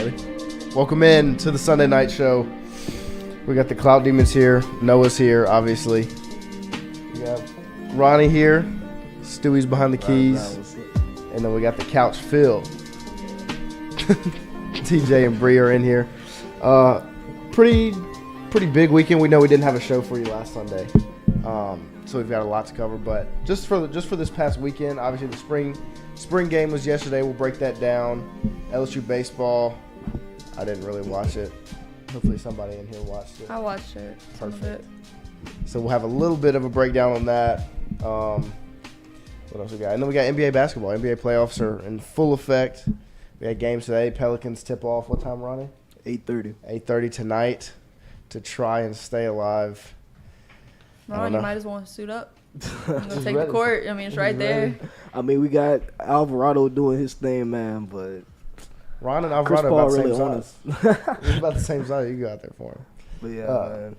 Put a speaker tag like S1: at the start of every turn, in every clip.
S1: Ready? Welcome in to the Sunday night show. We got the Clout Demonz here. Noah's here, obviously. We got Ronnie here. Stewie's behind the keys. And then we got the couch Phil. TJ and Bree are in here. Pretty big weekend. We know we didn't have a show for you last Sunday. So we've got a lot to cover. But just for this past weekend, obviously the spring game was yesterday. We'll break that down. LSU baseball. I didn't really watch it. Hopefully somebody in here watched it.
S2: I watched it.
S1: Perfect. So we'll have a little bit of a breakdown on that. What else we got? And then we got NBA basketball. NBA playoffs are in full effect. We had games today. Pelicans tip off. What time, Ronnie?
S3: 8:30.
S1: 8:30 tonight to try and stay alive.
S2: Ron, you might as well suit up. Go take
S1: ready.
S2: the court. I mean, it's right there.
S3: I mean, we got Alvarado doing his thing, man, but
S1: Ron and
S3: Chris
S1: Alvarado
S3: Paul
S1: about the
S3: really
S1: same
S3: on
S1: size.
S3: us.
S1: It's about the same size. You go out there for him.
S3: But yeah, man.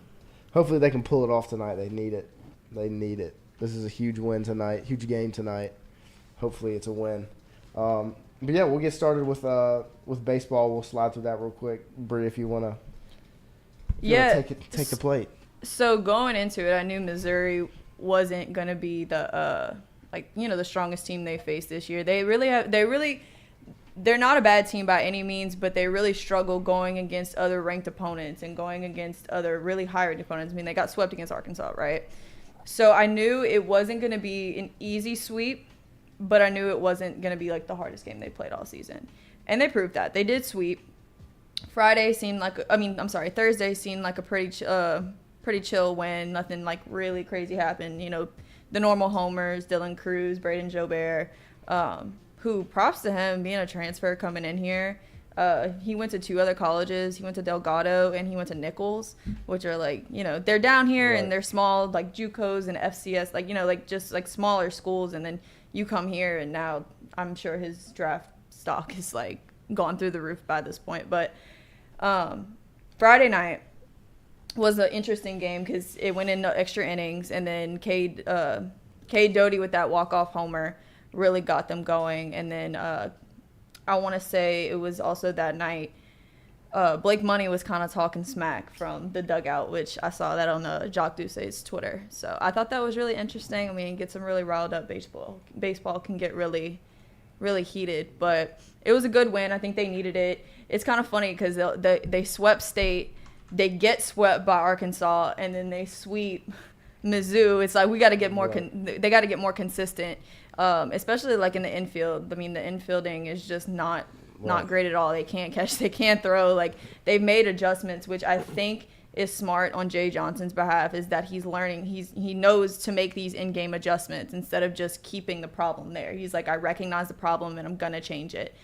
S1: Hopefully they can pull it off tonight. They need it. They need it. This is a huge win tonight. Huge game tonight. Hopefully it's a win. But yeah, we'll get started with baseball. We'll slide through that real quick. Bree, if you wanna take the plate.
S2: So going into it, I knew Missouri wasn't going to be the the strongest team they faced this year. They're not a bad team by any means, but they really struggle going against other ranked opponents and going against other really high-ranked opponents. I mean, they got swept against Arkansas, right? So I knew it wasn't going to be an easy sweep, but I knew it wasn't going to be like the hardest game they played all season. And they proved that. They did sweep. Thursday seemed like a pretty chill win. Nothing like really crazy happened. You know, the normal homers, Dylan Cruz, Braden Jobert, who props to him being a transfer coming in here. He went to 2 other colleges. He went to Delgado and he went to Nichols, which are they're down here
S1: right.
S2: And they're small, like JUCOs and FCS, just smaller schools. And then you come here and now I'm sure his draft stock is gone through the roof by this point. But Friday night was an interesting game because it went into extra innings, and then Cade Doty with that walk-off homer really got them going. And then I want to say it was also that night Blake Money was kind of talking smack from the dugout, which I saw that on Jacques Doucet's Twitter. So I thought that was really interesting. I mean, it gets them really riled up. Baseball can get really, really heated, but it was a good win. I think they needed it. It's kind of funny because they swept State. They get swept by Arkansas, and then they sweep Mizzou. It's like we got to get more. They got to get more consistent, especially in the infield. I mean, the infielding is just not great at all. They can't catch. They can't throw. They've made adjustments, which I think is smart on Jay Johnson's behalf. Is that he's learning. He knows to make these in-game adjustments instead of just keeping the problem there. He's like, I recognize the problem and I'm gonna change it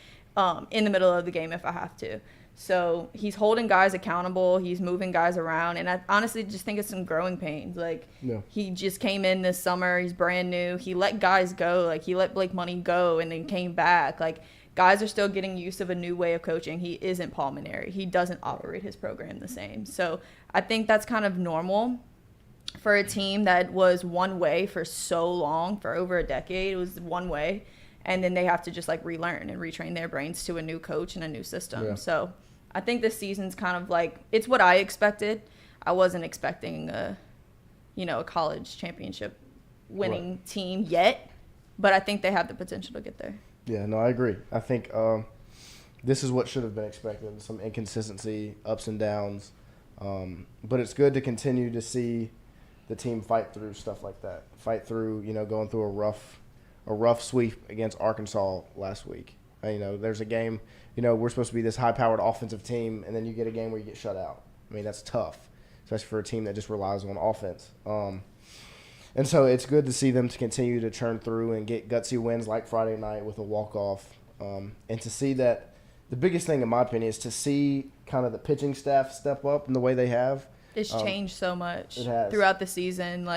S2: in the middle of the game if I have to. So he's holding guys accountable. He's moving guys around. And I honestly just think it's some growing pains. He just came in this summer. He's brand new. He let guys go. He let Blake Money go and then came back. Guys are still getting used of a new way of coaching. He isn't Paul Maneri. He doesn't operate his program the same. So I think that's kind of normal for a team that was one way for so long, for over a decade. It was one way. And then they have to just relearn and retrain their brains to a new coach and a new system. Yeah. So I think this season's kind of it's what I expected. I wasn't expecting a college championship winning team yet, but I think they have the potential to get there.
S1: Yeah, no, I agree. I think this is what should have been expected, some inconsistency, ups and downs. But it's good to continue to see the team fight through stuff like that, fight through, going through a rough sweep against Arkansas last week. There's a game, we're supposed to be this high-powered offensive team, and then you get a game where you get shut out. I mean, that's tough, especially for a team that just relies on offense. And so it's good to see them to continue to churn through and get gutsy wins like Friday night with a walk-off. And to see that the biggest thing, in my opinion, is to see kind of the pitching staff step up in the way they have.
S2: It's changed so much
S1: it
S2: throughout the season.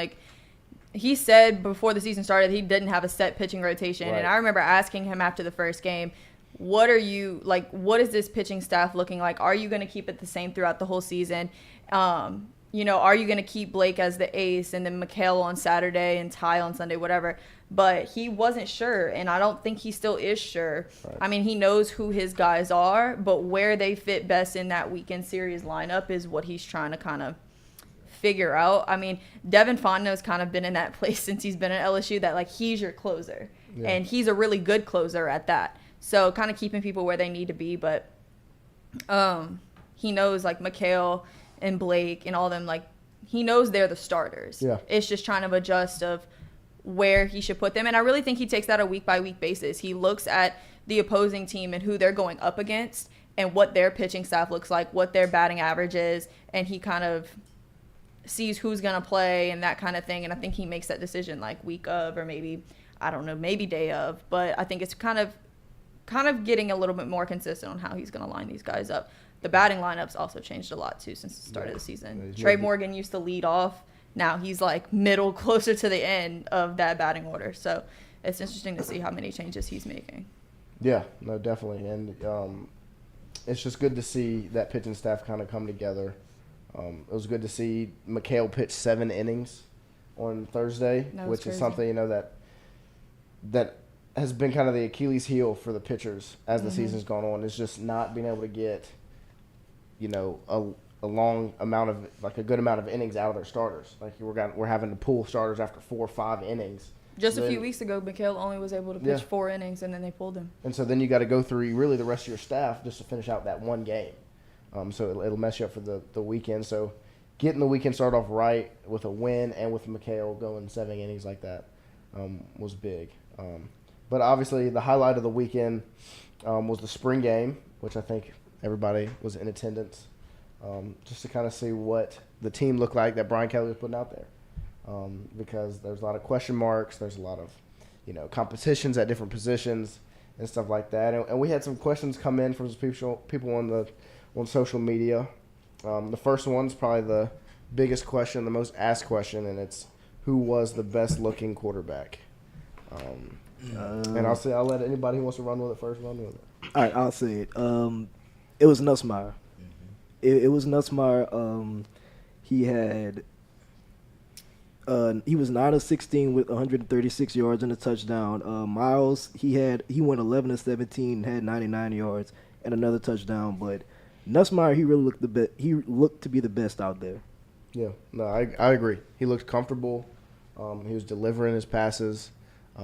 S2: He said before the season started he didn't have a set pitching rotation. Right. And I remember asking him after the first game, what is this pitching staff looking like? Are you going to keep it the same throughout the whole season? Are you going to keep Blake as the ace and then Mikhail on Saturday and Ty on Sunday, whatever? but he wasn't sure, and I don't think he still is sure.
S1: Right.
S2: I mean, he knows who his guys are, but where they fit best in that weekend series lineup is what he's trying to kind of figure out. I mean, Devin Fontenot's kind of been in that place since he's been at LSU that, like, he's your closer, and he's a really good closer at that. So kind of keeping people where they need to be, but he knows, like, Mikal and Blake and all them, like, he knows they're the starters.
S1: Yeah.
S2: It's just trying to adjust of where he should put them. And I really think he takes that a week-by-week basis. He looks at the opposing team and who they're going up against and what their pitching staff looks like, what their batting average is, and he kind of sees who's going to play and that kind of thing. And I think he makes that decision, like, week of or maybe, I don't know, maybe day of. But I think it's kind of getting a little bit more consistent on how he's going to line these guys up. The batting lineups also changed a lot, too, since the start of the season. Trey Morgan used to lead off. Now he's like middle, closer to the end of that batting order. So it's interesting to see how many changes he's making.
S1: Yeah, no, definitely. And it's just good to see that pitching staff kind of come together. It was good to see Mikal pitch 7 innings on Thursday, which is something, you know, that has been kind of the Achilles heel for the pitchers as the season's gone on, is just not being able to get, you know, a long amount of, like, a good amount of innings out of their starters. Like, we're having to pull starters after 4 or 5 innings.
S2: Just a few weeks ago, Mikal only was able to pitch 4 innings, and then they pulled him.
S1: And so then you got to go through really the rest of your staff just to finish out that one game. So it'll mess you up for the weekend. So getting the weekend started off right with a win and with Mikal going 7 innings like that was big. But obviously the highlight of the weekend was the spring game, which I think everybody was in attendance. Just to kind of see what the team looked like that Brian Kelly was putting out there. Because there's a lot of question marks. There's a lot of, you know, competitions at different positions and stuff like that. And we had some questions come in from people on social media. The first one's probably the biggest question, the most asked question, and it's who was the best looking quarterback? And I'll let anybody who wants to run with it first run with it.
S3: All right, I'll say it. It was Nussmeier. It was Nussmeier. He was 9 of 16 with 136 yards and a touchdown. Miles, he went 11 of 17, had 99 yards and another touchdown. But Nussmeier, he really looked to be the best out there.
S1: Yeah, no, I agree. He looked comfortable. He was delivering his passes.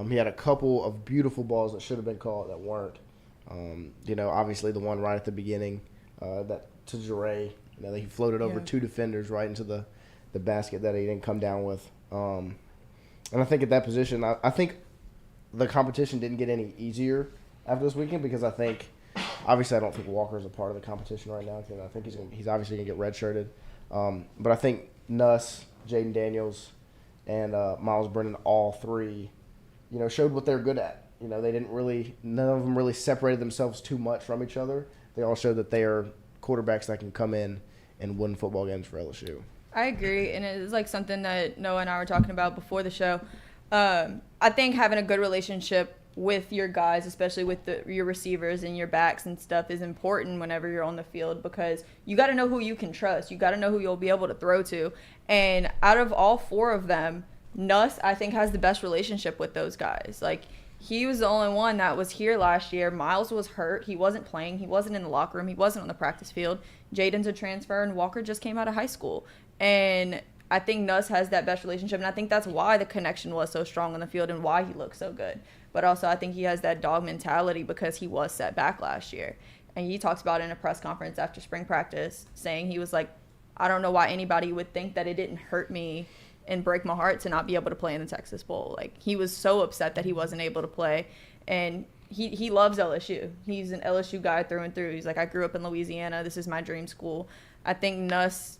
S1: He had a couple of beautiful balls that should have been caught that weren't. You know, obviously the one right at the beginning, that to Jure, you know, he floated over 2 defenders right into the basket that he didn't come down with. And I think at that position, I think the competition didn't get any easier after this weekend because I think, obviously I don't think Walker's a part of the competition right now because I think he's obviously going to get redshirted. But I think Nuss, Jaden Daniels, and Miles Brennan, all 3, you know, showed what they're good at. You know, none of them really separated themselves too much from each other. They all showed that they are quarterbacks that can come in and win football games for LSU.
S2: I agree, and it is like something that Noah and I were talking about before the show. I think having a good relationship with your guys, especially with your receivers and your backs and stuff, is important whenever you're on the field because you got to know who you can trust. You got to know who you'll be able to throw to. And out of all 4 of them, Nuss, I think, has the best relationship with those guys. Like, he was the only one that was here last year. Miles was hurt. He wasn't playing. He wasn't in the locker room. He wasn't on the practice field. Jaden's a transfer, and Walker just came out of high school. And I think Nuss has that best relationship, and I think that's why the connection was so strong on the field and why he looked so good. But also I think he has that dog mentality because he was set back last year. And he talks about it in a press conference after spring practice, saying he was like, I don't know why anybody would think that it didn't hurt me and break my heart to not be able to play in the Texas Bowl. Like, he was so upset that he wasn't able to play. And he loves LSU. He's an LSU guy through and through. He's like, I grew up in Louisiana. This is my dream school. I think Nuss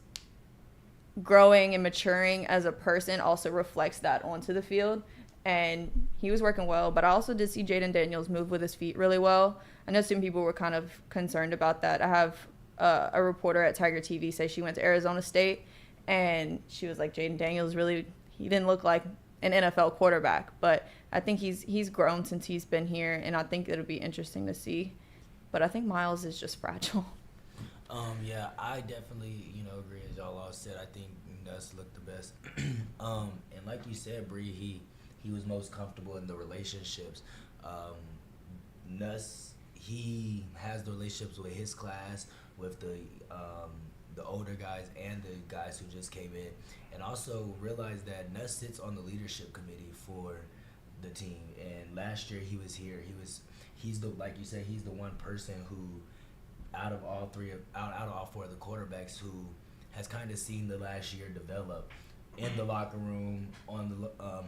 S2: growing and maturing as a person also reflects that onto the field. And he was working well. But I also did see Jaden Daniels move with his feet really well. I know some people were kind of concerned about that. I have a reporter at Tiger TV say she went to Arizona State. And she was like, Jaden Daniels he didn't look like an NFL quarterback. But I think he's grown since he's been here, and I think it'll be interesting to see. But I think Miles is just fragile.
S4: Yeah, I definitely, agree as y'all all said. I think Nuss looked the best. And like you said, Bree, he was most comfortable in the relationships. Nuss, he has the relationships with his class, with the older guys and the guys who just came in, and also realize that Nuss sits on the leadership committee for the team. And last year he was here. He's the, like you said, he's the one person who, out of all four of the quarterbacks, who has kind of seen the last year develop in the locker room, on the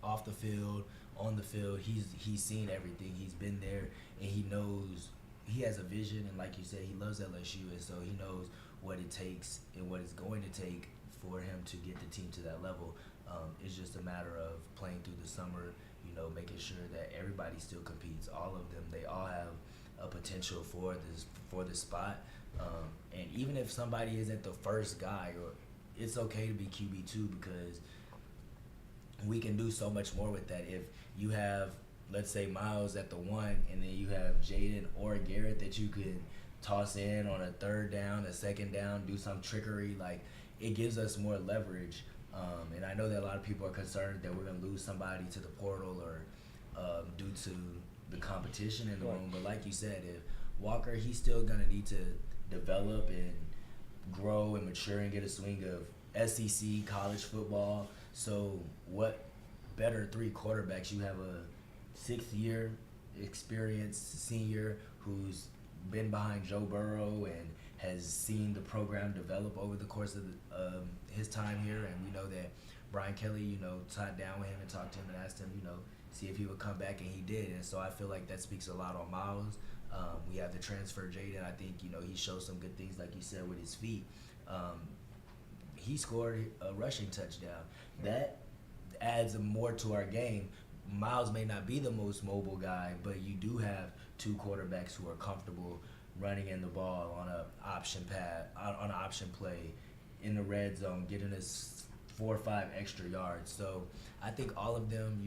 S4: off the field, on the field. He's seen everything. He's been there, and he knows. He has a vision, and like you said, he loves LSU, and so he knows what it takes and what it's going to take for him to get the team to that level. It's just a matter of playing through the summer, making sure that everybody still competes. All of them, they all have a potential for this spot. And even if somebody isn't the first guy, or it's okay to be QB2, because we can do so much more with that. If you have, let's say, Miles at the 1, and then you have Jaden or Garrett that you could toss in on a third down, a second down, do some trickery, like, it gives us more leverage. And I know that a lot of people are concerned that we're going to lose somebody to the portal or due to the competition in the room. But like you said, if Walker, he's still going to need to develop and grow and mature and get a swing of SEC college football. So what better 3 quarterbacks? You have a 6-year experienced senior who's been behind Joe Burrow and has seen the program develop over the course of his time here. And we know that Brian Kelly, sat down with him and talked to him and asked him, see if he would come back, and he did. And so I feel like that speaks a lot on Miles. We have the transfer, Jaden. I think, he shows some good things, like you said, with his feet. He scored a rushing touchdown. That adds more to our game. Miles may not be the most mobile guy, but you do have 2 quarterbacks who are comfortable running in the ball on an option on an option play in the red zone, getting us 4 or 5 extra yards. So I think all of them,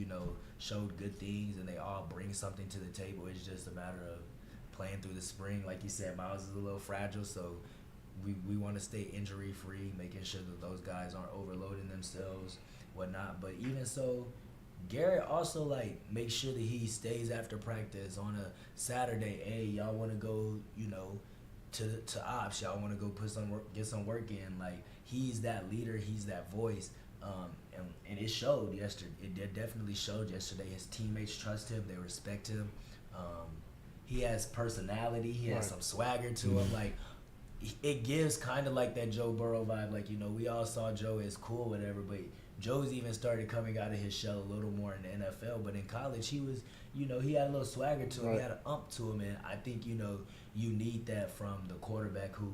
S4: showed good things, and they all bring something to the table. It's just a matter of playing through the spring. Like you said, Miles is a little fragile, so we want to stay injury free, making sure that those guys aren't overloading themselves, whatnot. But even so, Garrett also makes sure that he stays after practice on a Saturday. Hey, y'all want to go, to ops? Y'all want to go get some work in? He's that leader. He's that voice. And it showed yesterday. It definitely showed yesterday. His teammates trust him. They respect him. He has personality. He has some swagger to him. It gives kind of like that Joe Burrow vibe. We all saw Joe as cool, whatever, but Joe's even started coming out of his shell a little more in the NFL. But in college, he was, he had a little swagger to him. Right. He had an to him. And I think, you need that from the quarterback who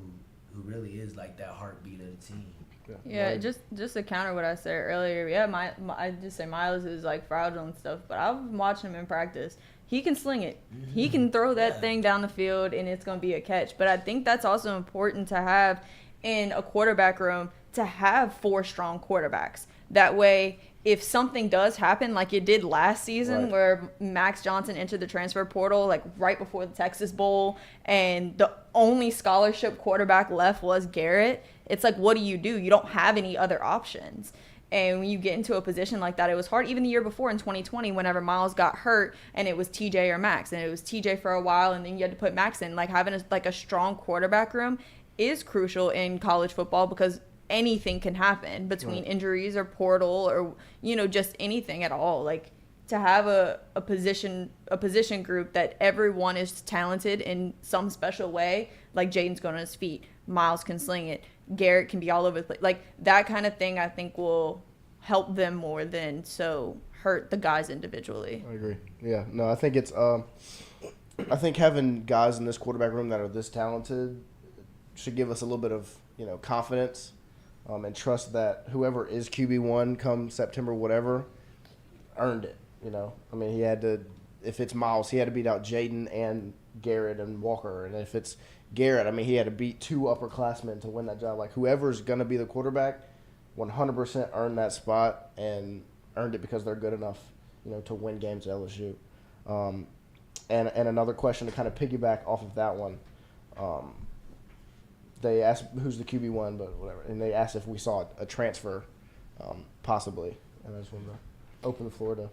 S4: really is that heartbeat of the team.
S2: Yeah, just to counter what I said earlier, yeah, I just say Miles is fragile and stuff, but I've watched him in practice. He can sling it. Mm-hmm. He can throw that thing down the field, and it's going to be a catch. But I think that's also important to have in a quarterback room, to have 4 strong quarterbacks. That way, if something does happen, like it did last season, where Max Johnson entered the transfer portal right before the Texas Bowl, and the only scholarship quarterback left was Garrett, it's what do? You don't have any other options. And when you get into a position like that, it was hard. Even the year before in 2020, whenever Miles got hurt, and it was TJ or Max, and it was TJ for a while, and then you had to put Max in. Having a strong quarterback room is crucial in college football, because anything can happen between injuries or portal or just anything at all. To have a position group that everyone is talented in some special way, Jaden's going on his feet, Miles can sling it, Garrett can be all over the place, that kind of thing I think will help them more than hurt the guys individually.
S1: I agree. Yeah, no, I think it's I think having guys in this quarterback room that are this talented should give us a little bit of confidence. And trust that whoever is QB1 come September, whatever, earned it. He had to. If it's Miles, he had to beat out Jaden and Garrett and Walker. And if it's Garrett, he had to beat 2 upperclassmen to win that job. Whoever's going to be the quarterback, 100% earned that spot and earned it because they're good enough, to win games at LSU. And another question to kind of piggyback off of that one. They asked who's the QB1, but whatever, and they asked if we saw a transfer, possibly. And I just wanted to open the floor to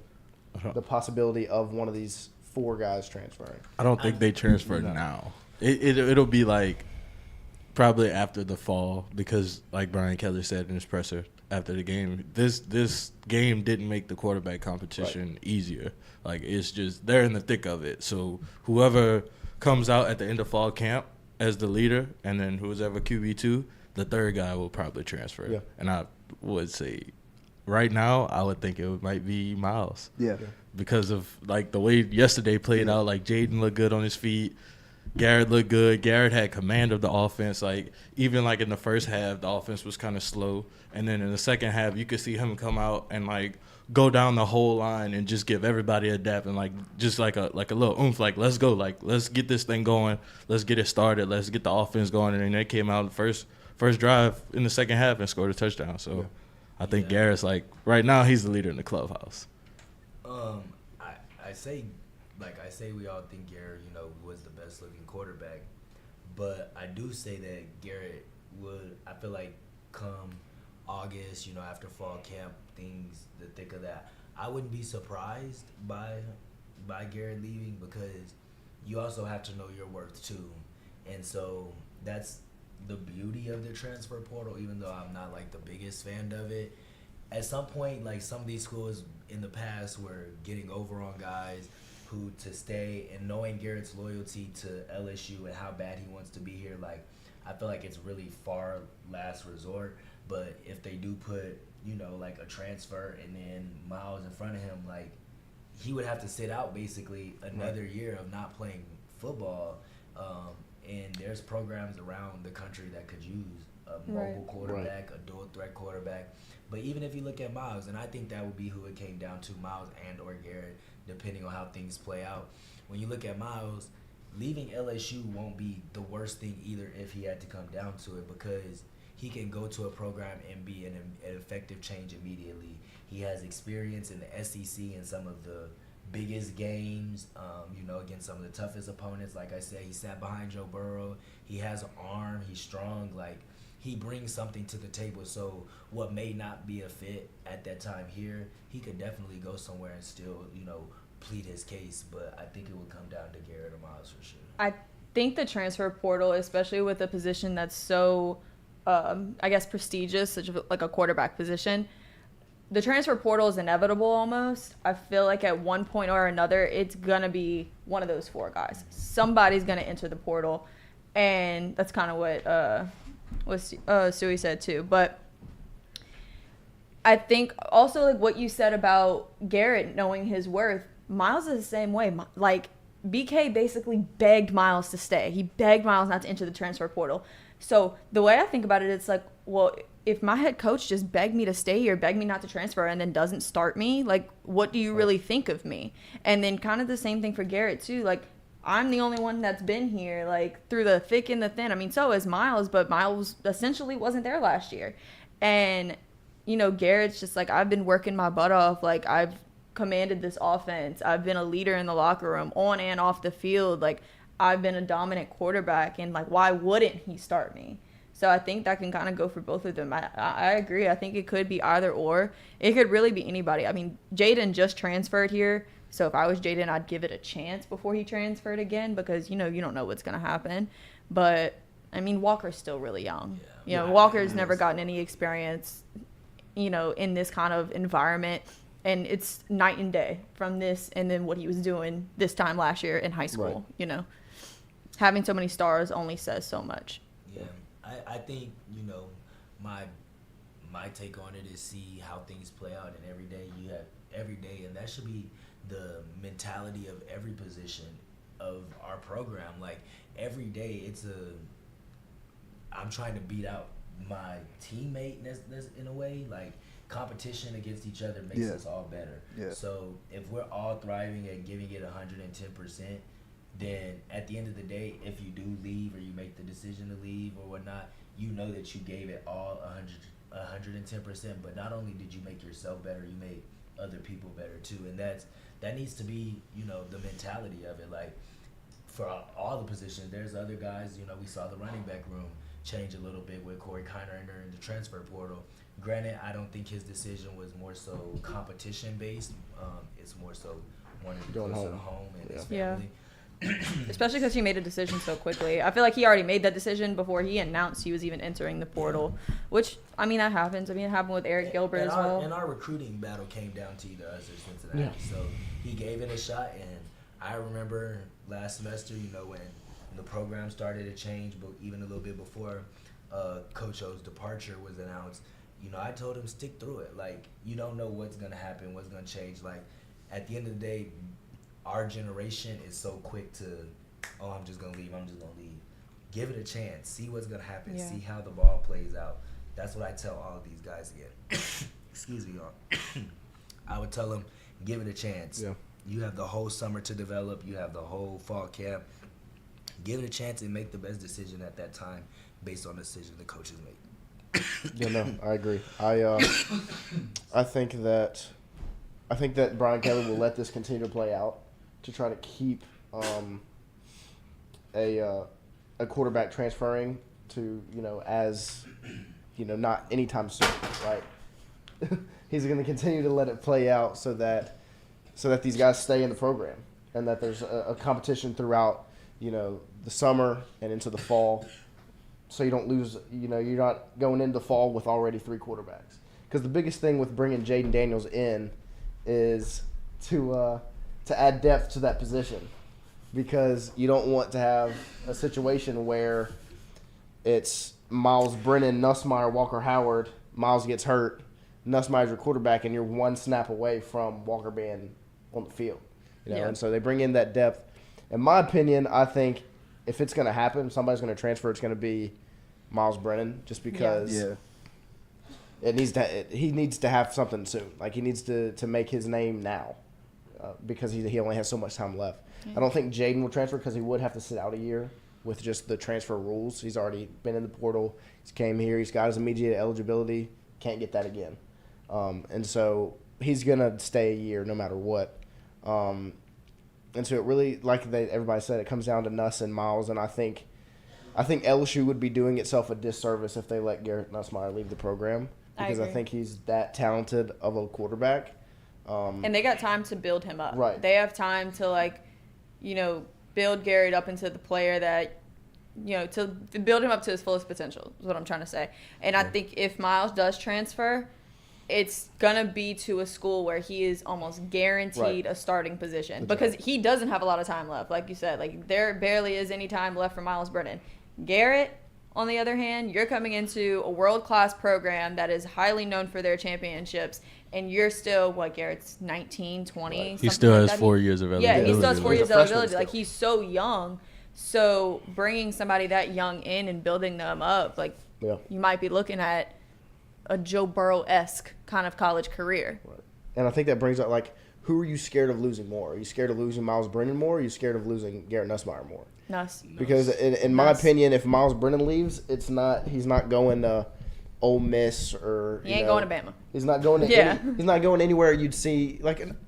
S1: the possibility of one of these 4 guys transferring?
S5: I don't think they transfer now. It'll be like probably after the fall because, like Brian Kelly said in his presser after the game, this game didn't make the quarterback competition easier. Like, it's just they're in the thick of it. So whoever comes out at the end of fall camp as the leader, and then who's ever QB2, the third guy will probably transfer.
S1: Yeah.
S5: And I would say right now, I would think it might be Miles.
S3: Yeah.
S5: Because of, like, the way yesterday played out. Like, Jaden looked good on his feet. Garrett looked good. Garrett had command of the offense. Like, even, like, in the first half, the offense was kind of slow. And then in the second half, you could see him come out and, like, go down the whole line and just give everybody a dap and, like, just like a little oomph. Like, let's go. Like, let's get this thing going. Let's get it started. Let's get the offense going. And then they came out the first drive in the second half and scored a touchdown. So, yeah. I think Garrett's, like, right now he's the leader in the clubhouse.
S4: I say we all think Garrett, was the best looking quarterback, but I do say that Garrett would, I feel like come August, after fall camp, the thick of that, I wouldn't be surprised by Garrett leaving because you also have to know your worth too. And so that's the beauty of the transfer portal, even though I'm not like the biggest fan of it. At some point, like some of these schools in the past were getting over on guys who to stay, and knowing Garrett's loyalty to LSU and how bad he wants to be here, like I feel like it's really far last resort. But if they do put, like a transfer and then Miles in front of him, like he would have to sit out basically another year of not playing football. And there's programs around the country that could use a mobile quarterback, a dual threat quarterback. But even if you look at Miles, and I think that would be who it came down to, Miles and or Garrett, depending on how things play out. When you look at Miles, leaving LSU won't be the worst thing either if he had to come down to it, because he can go to a program and be an effective change immediately. He has experience in the SEC and some of the biggest games, against some of the toughest opponents. Like I said, he sat behind Joe Burrow. He has an arm. He's strong. Like, he brings something to the table. So what may not be a fit at that time here, he could definitely go somewhere and still, plead his case. But I think it would come down to Garrett or Miles for sure.
S2: I think the transfer portal, especially with a position that's so, prestigious, such like a quarterback position, the transfer portal is inevitable almost. I feel like at one point or another, it's going to be one of those 4 guys. Somebody's going to enter the portal. And that's kind of what Suey said too. But I think also like what you said about Garrett knowing his worth, Miles is the same way. Like, BK basically begged Miles to stay. He begged Miles not to enter the transfer portal. So the way I think about it, it's like, well, if my head coach just begged me to stay here, begged me not to transfer, and then doesn't start me, like, what do you really think of me? And then kind of the same thing for Garrett too. Like, I'm the only one that's been here, like, through the thick and the thin. I mean, so is Miles, but Miles essentially wasn't there last year. And, Garrett's just like, I've been working my butt off. Like, I've commanded this offense. I've been a leader in the locker room, on and off the field. Like, I've been a dominant quarterback, and, like, why wouldn't he start me? So I think that can kind of go for both of them. I agree. I think it could be either or. It could really be anybody. I mean, Jaden just transferred here. So if I was Jaden, I'd give it a chance before he transferred again because, you don't know what's going to happen. But, I mean, Walker's still really young. Walker's never gotten any experience, in this kind of environment. And it's night and day from this and then what he was doing this time last year in high school, Having so many stars only says so much.
S4: Yeah. I think, my take on it is see how things play out, and every day, and that should be the mentality of every position of our program. Like, every day I'm trying to beat out my teammate in a way. Like, competition against each other makes us all better. Yeah. So if we're all thriving and giving it 110%, then at the end of the day, if you do leave or you make the decision to leave or whatnot, you know that you gave it all 110%. But not only did you make yourself better, you made other people better too. And that needs to be, the mentality of it. Like, for all the positions. There's other guys, we saw the running back room change a little bit with Corey Kiner entering the transfer portal. Granted, I don't think his decision was more so competition based. It's more so wanting to go to home and his family.
S2: Especially because he made a decision so quickly. I feel like he already made that decision before he announced he was even entering the portal, which, I mean, that happens. I mean, it happened with Eric Gilbert as well.
S4: And our recruiting battle came down to either us or Cincinnati. Yeah. So he gave it a shot, and I remember last semester, when the program started to change, but even a little bit before Coach O's departure was announced, I told him stick through it. Like, you don't know what's going to happen, what's going to change. Like, at the end of the day, our generation is so quick to, I'm just going to leave. Give it a chance. See what's going to happen. Yeah. See how the ball plays out. That's what I tell all of these guys again. Excuse me, y'all. I would tell them, give it a chance. Yeah. You have the whole summer to develop. You have the whole fall camp. Give it a chance and make the best decision at that time based on the decision the coaches make.
S1: Yeah, no, I agree. I think that Brian Kelly will let this continue to play out to try to keep a quarterback transferring to as not anytime soon, right? He's going to continue to let it play out so that these guys stay in the program and that there's a competition throughout the summer and into the fall, so you don't lose. You're not going into fall with already 3 quarterbacks. Because the biggest thing with bringing Jaden Daniels in is to add depth to that position, because you don't want to have a situation where it's Miles Brennan, Nussmeier, Walker Howard. Miles gets hurt, Nussmeier's your quarterback, and you're one snap away from Walker being on the field. And so they bring in that depth. In my opinion, I think if it's going to happen, somebody's going to transfer, it's going to be Miles Brennan, just because he needs to have something soon. Like, he needs to make his name now, because he only has so much time left. I don't think Jaden will transfer because he would have to sit out a year with just the transfer rules. He's already been in the portal. He's came here. He's got his immediate eligibility. Can't get that again. And so he's going to stay a year no matter what. And so it really, like everybody said, it comes down to Nuss and Miles. And I think LSU would be doing itself a disservice if they let Garrett Nussmeier leave the program, because I think he's that talented of a quarterback.
S2: And they got time to build him up.
S1: Right.
S2: They have time to, build Garrett up into the player that, to build him up to his fullest potential is what I'm trying to say. And I think if Miles does transfer, it's going to be to a school where he is almost guaranteed a starting position, because he doesn't have a lot of time left. Like you said, there barely is any time left for Miles Brennan. Garrett, on the other hand, you're coming into a world-class program that is highly known for their championships, and you're still, Garrett's 19, 20.
S5: Right. He still has 4 years of eligibility.
S2: Yeah, he still has 4 years of eligibility. He's so young. So bringing somebody that young in and building them up, you might be looking at a Joe Burrow-esque kind of college career.
S1: Right. And I think that brings up, who are you scared of losing more? Are you scared of losing Miles Brennan more, or are you scared of losing Garrett Nussmeier more?
S2: Nuss.
S1: Because in my opinion, if Miles Brennan leaves, he's not going to Ole Miss or
S2: he ain't going to Bama.
S1: He's not going to he's not going anywhere you'd see.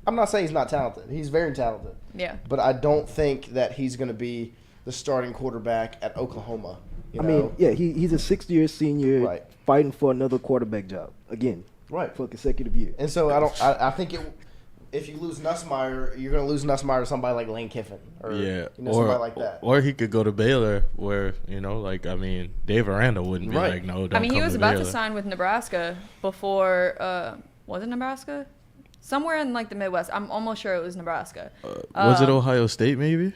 S1: I'm not saying he's not talented. He's very talented.
S2: Yeah.
S1: But I don't think that he's going to be the starting quarterback at Oklahoma.
S3: He's a 6th-year senior fighting for another quarterback job again.
S1: Right.
S3: For a consecutive year.
S1: And so I think if you lose Nussmeier, you're going to lose Nussmeier to somebody like Lane Kiffin or somebody like that.
S5: Or he could go to Baylor where, Dave Aranda wouldn't be like, no, don't
S2: he was
S5: to
S2: about
S5: Baylor.
S2: to sign with Nebraska before, was it Nebraska? Somewhere in the Midwest. I'm almost sure it was Nebraska.
S5: Was it Ohio State maybe?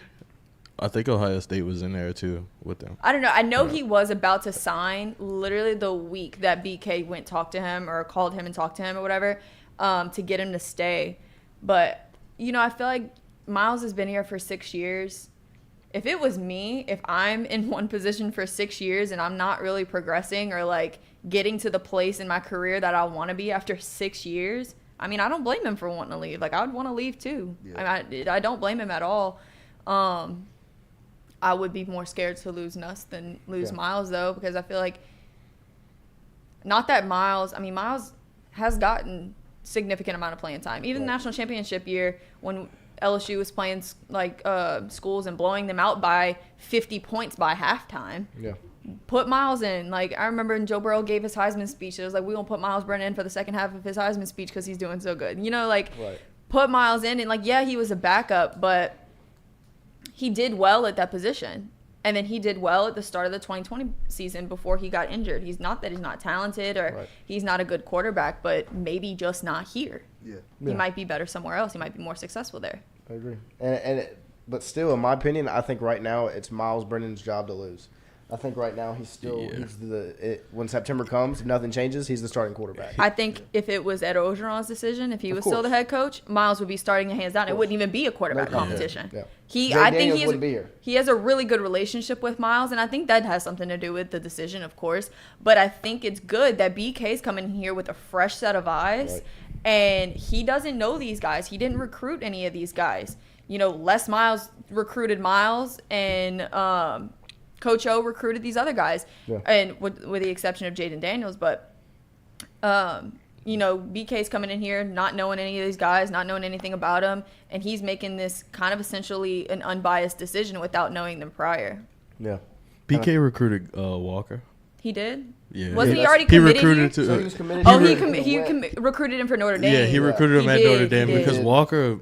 S5: I think Ohio State was in there too with them.
S2: I don't know. I know he was about to sign literally the week that BK went talk to him or called him and talked to him or whatever, to get him to stay. But, I feel like Miles has been here for 6 years. If it was me, if I'm in one position for 6 years and I'm not really progressing or getting to the place in my career that I want to be after 6 years, I don't blame him for wanting to leave. I would want to leave too. Yeah. I don't blame him at all. I would be more scared to lose Nuss than lose Miles, though, because I feel like not that Miles has gotten significant amount of playing time. Even the national championship year, when LSU was playing schools and blowing them out by 50 points by halftime.
S1: Yeah.
S2: Put Miles in. Like, I remember when Joe Burrow gave his Heisman speech, it was like, we're going to put Miles Brennan in for the second half of his Heisman speech because he's doing so good. You know, like,
S1: Right.
S2: put Miles in. And, like, yeah, he was a backup, but he did well at that position. And then he did well at the start of the 2020 season before he got injured. He's not that he's not talented or
S1: Right.
S2: he's not a good quarterback, but maybe just not here.
S3: Yeah.
S2: He might be better somewhere else. He might be more successful there.
S1: I agree. But still, in my opinion, I think right now it's Miles Brennan's job to lose. I think right now when September comes, if nothing changes, he's the starting quarterback.
S2: I think if it was Ed Orgeron's decision, if he was still the
S1: course.
S2: head coach, Miles would be starting hands down. It wouldn't even be a quarterback
S1: No.
S2: competition.
S1: Yeah.
S2: I think
S1: Daniels wouldn't be here.
S2: he has a really good relationship with Miles, and I think that has something to do with the decision, of course. But I think it's good that BK's coming here with a fresh set of eyes,
S1: Right.
S2: and he doesn't know these guys. He didn't recruit any of these guys. You know, Les Miles recruited Miles, and Coach O recruited these other guys,
S1: Yeah.
S2: and with the exception of Jaden Daniels. But, you know, BK's coming in here not knowing any of these guys, not knowing anything about them, and he's making this kind of essentially an unbiased decision without knowing them prior.
S1: Yeah.
S5: BK recruited Walker.
S2: He did?
S5: Yeah.
S2: Wasn't he
S1: that's-
S2: already
S5: He
S2: committed
S5: recruited
S2: here?
S5: to.
S1: So he was committed.
S2: Oh,
S1: went-
S2: recruited him for Notre Dame.
S5: Yeah, he recruited him
S2: He
S5: at
S2: did,
S5: Notre
S2: he
S5: Dame
S2: did.
S5: because Walker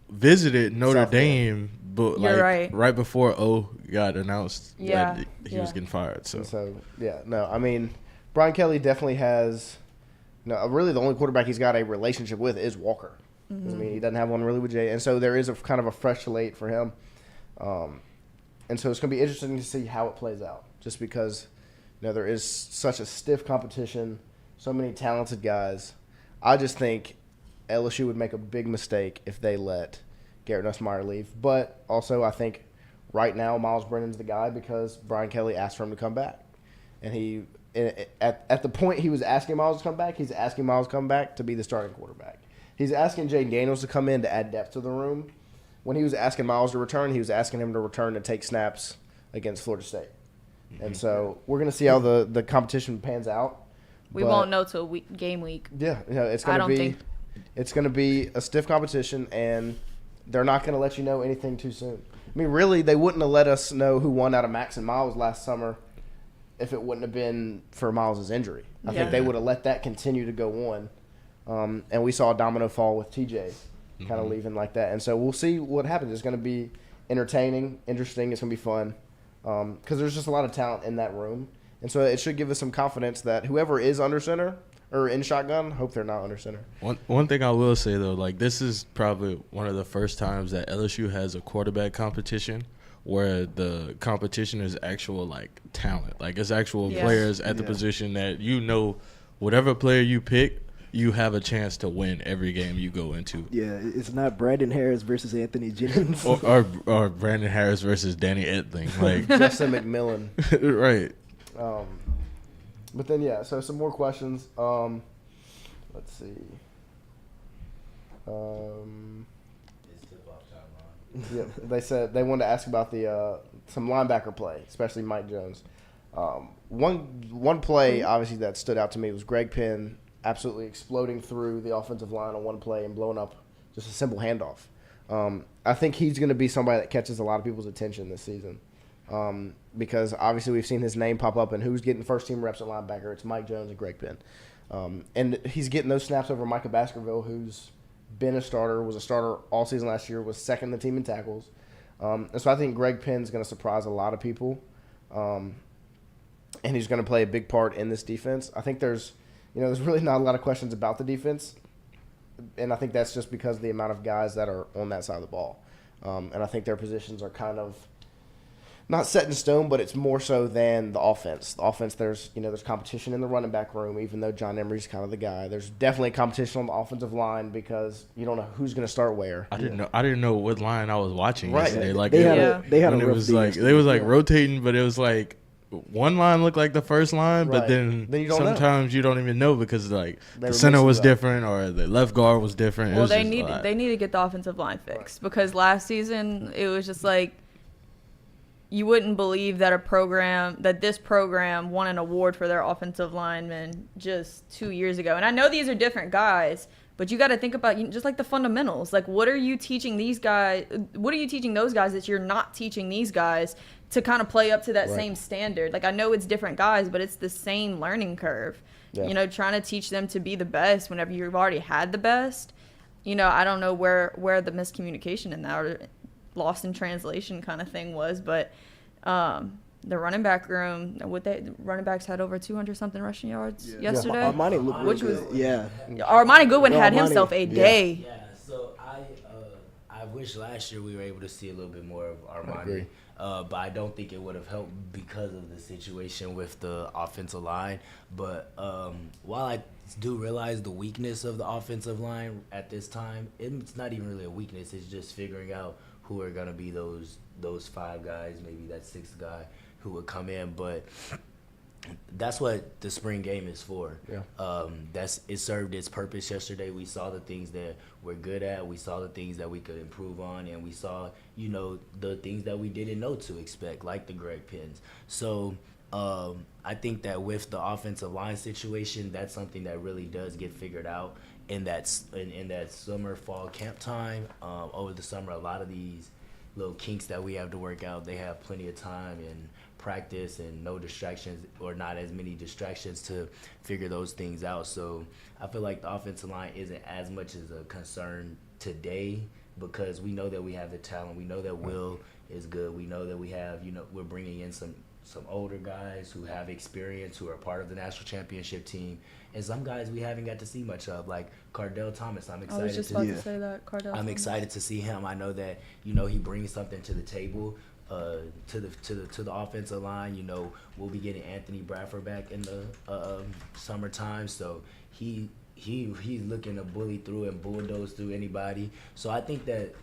S5: visited Notre
S1: South Bend.
S5: Dame, but
S2: You're right.
S5: before O got announced
S2: Yeah,
S5: that he
S2: yeah.
S5: was getting fired. So
S1: So, yeah, no, I mean, Brian Kelly definitely has really the only quarterback he's got a relationship with is Walker. I mean, he doesn't have one really with Jay. And so there is a kind of a fresh slate for him. And so it's going to be interesting to see how it plays out just because, there is such a stiff competition, so many talented guys. I just think LSU would make a big mistake if they let Garrett Nussmeier leave. But also I think right now Miles Brennan's the guy because Brian Kelly asked for him to come back. And he at the point he was asking Miles to come back, he's asking Miles to come back to be the starting quarterback. He's asking Jaden Daniels to come in to add depth to the room. When he was asking Miles to return, he was asking him to return to take snaps against Florida State. And so we're going to see how the competition pans out.
S2: We
S1: But,
S2: won't know till game week.
S1: Yeah, it's
S2: I
S1: going to
S2: don't
S1: be
S2: think-
S1: it's going to be a stiff competition, and they're not going to let you know anything too soon. I mean, really, they wouldn't have let us know who won out of Max and Miles last summer if it wouldn't have been for Miles' injury. I
S2: Yeah.
S1: think they would have let that continue to go on. And we saw a domino fall with TJ kind of leaving like that. And so we'll see what happens. It's going to be entertaining, interesting. It's going to be fun because there's just a lot of talent in that room. And so it should give us some confidence that whoever is under center or in shotgun, hope they're not under center.
S5: One thing I will say though, like this is probably one of the first times that LSU has a quarterback competition where the competition is actual like talent, like it's actual
S2: Yeah.
S5: players at the position that whatever player you pick, you have a chance to win every game you go into.
S3: Yeah, it's not Brandon Harris versus Anthony Jennings.
S5: or Brandon Harris versus Danny Etling, like
S1: Justin McMillan.
S5: right.
S1: But then, yeah, so some more questions. Let's see.
S4: It's tip-off time,
S1: Yeah, they said they wanted to ask about the some linebacker play, especially Mike Jones. One play, obviously, that stood out to me was Greg Penn absolutely exploding through the offensive line on one play and blowing up just a simple handoff. I think he's going to be somebody that catches a lot of people's attention this season because obviously we've seen his name pop up and who's getting first-team reps at linebacker. It's Mike Jones and Greg Penn. And he's getting those snaps over Micah Baskerville, who's been a starter, was a starter all season last year, was second in the team in tackles. And so I think Greg Penn's going to surprise a lot of people. And he's going to play a big part in this defense. I think there's really not a lot of questions about the defense. And I think that's just because of the amount of guys that are on that side of the ball. And I think their positions are kind of not set in stone, but it's more so than the offense. The offense, there's competition in the running back room, even though John Emery's kind of the guy. There's definitely competition on the offensive line because you don't know who's going to start where.
S5: I didn't know what line I was watching
S1: Right.
S5: yesterday. Like
S3: They had
S5: when
S3: a
S5: it
S3: rough
S5: was
S3: day
S5: like
S3: yesterday.
S5: they was like
S3: Yeah.
S5: rotating, but it was like one line looked like the first line,
S1: Right.
S5: but then
S1: Then you don't know.
S5: sometimes you don't even know because like
S1: They
S5: the
S1: were
S5: center
S1: mixing
S5: was
S1: it up.
S5: different or the left guard was different. It
S2: Well,
S5: was
S2: they
S5: just a
S2: need
S5: lot.
S2: they need to get the offensive line fixed because last season it was just like you wouldn't believe that this program won an award for their offensive linemen just 2 years ago. And I know these are different guys, But you got to think about just like the fundamentals. Like, what are you teaching these guys? What are you teaching those guys that you're not teaching these guys to kind of play up to that same standard? Like, I know it's different guys, but it's the same learning curve.
S1: Yeah.
S2: Trying to teach them to be the best whenever you've already had the best. I don't know where the miscommunication in that or lost in translation kind of thing was, but the running back room, running backs had over 200 something rushing yards yesterday.
S3: Yeah, Armani looked
S2: which
S3: really
S2: was
S3: good. Yeah.
S2: Armani Goodwin had
S3: Armani,
S2: himself a day.
S4: Yeah, so I wish last year we were able to see a little bit more of Armani.
S1: agree.
S4: But I don't think it would have helped because of the situation with the offensive line. But while I do realize the weakness of the offensive line at this time, it's not even really a weakness. It's just figuring out who are going to be those 5 guys, maybe that 6th guy who would come in. But that's what the spring game is for.
S1: Yeah.
S4: It served its purpose yesterday. We saw the things that we're good at. We saw the things that we could improve on, and we saw, the things that we didn't know to expect, like the Greg Pins. So I think that with the offensive line situation, that's something that really does get figured out in that summer, fall camp time. Over the summer, a lot of these little kinks that we have to work out, they have plenty of time and practice and no distractions, or not as many distractions to figure those things out. So I feel like the offensive line isn't as much as a concern today, because we know that we have the talent. We know that Will is good. We know that we have, we're bringing in some older guys who have experience, who are part of the national championship team, and some guys we haven't got to see much of, like Cardell Thomas. I'm excited.
S2: I was just about to say that, Cardell.
S4: I'm excited to see him. I know that he brings something to the table. To the offensive line. We'll be getting Anthony Bradford back in the summertime, so he's looking to bully through and bulldoze through anybody. So I think that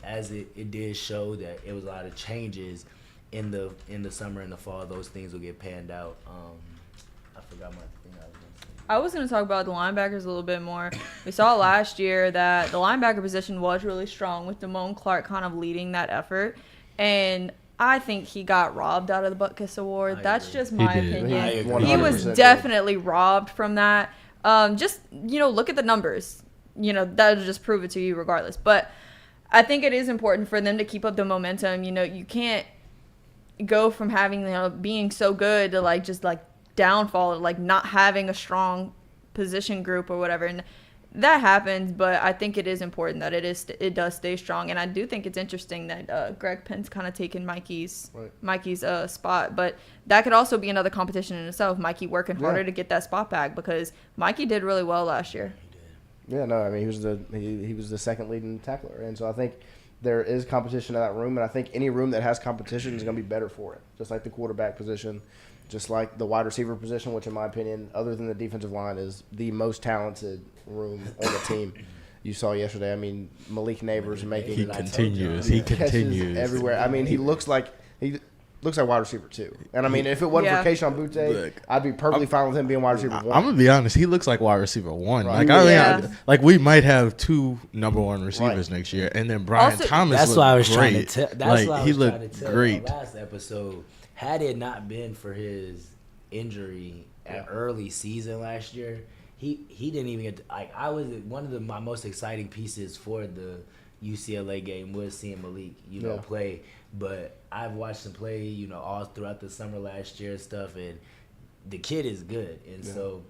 S4: as it did show that it was a lot of changes in the summer and the fall, those things will get panned out. I forgot my thing I was going to say.
S2: I was going to talk about the linebackers a little bit more. We saw last year that the linebacker position was really strong, with Demonz Clark kind of leading that effort. And I think he got robbed out of the Butkus Award. That's just my opinion. He was definitely robbed from that. Just, look at the numbers. That'll just prove it to you regardless. But I think it is important for them to keep up the momentum. You can't go from having, being so good to just downfall, not having a strong position group or whatever. And that happens, but I think it is important that it does stay strong. And I do think it's interesting that Greg Penn's kind of taken Mikey's spot. But that could also be another competition in itself. Mikey working harder to get that spot back, because Mikey did really well last year.
S1: Yeah, no, I mean, he was the second leading tackler. And so I think there is competition in that room. And I think any room that has competition is going to be better for it, just like the quarterback position. Just like the wide receiver position, which in my opinion, other than the defensive line, is the most talented room on the team. You saw yesterday, I mean, Malik Neighbors making
S5: He continues
S1: everywhere. I mean, he looks like wide receiver too. And I mean, if it wasn't for Keishon Butte, I'd be perfectly fine with him being wide receiver 1.
S5: I'm gonna be honest, he looks like wide receiver 1.
S1: Right.
S5: We might have 2 number 1 receivers next year, and then Brian Thomas.
S4: That's why I was trying to
S5: tell.
S4: That's why
S5: he looked great.
S4: Last episode, had it not been for his injury at early season last year, he didn't even get to, I was one of my most exciting pieces for the UCLA game was seeing Malik play. But I've watched him play all throughout the summer last year and stuff, and the kid is good. And so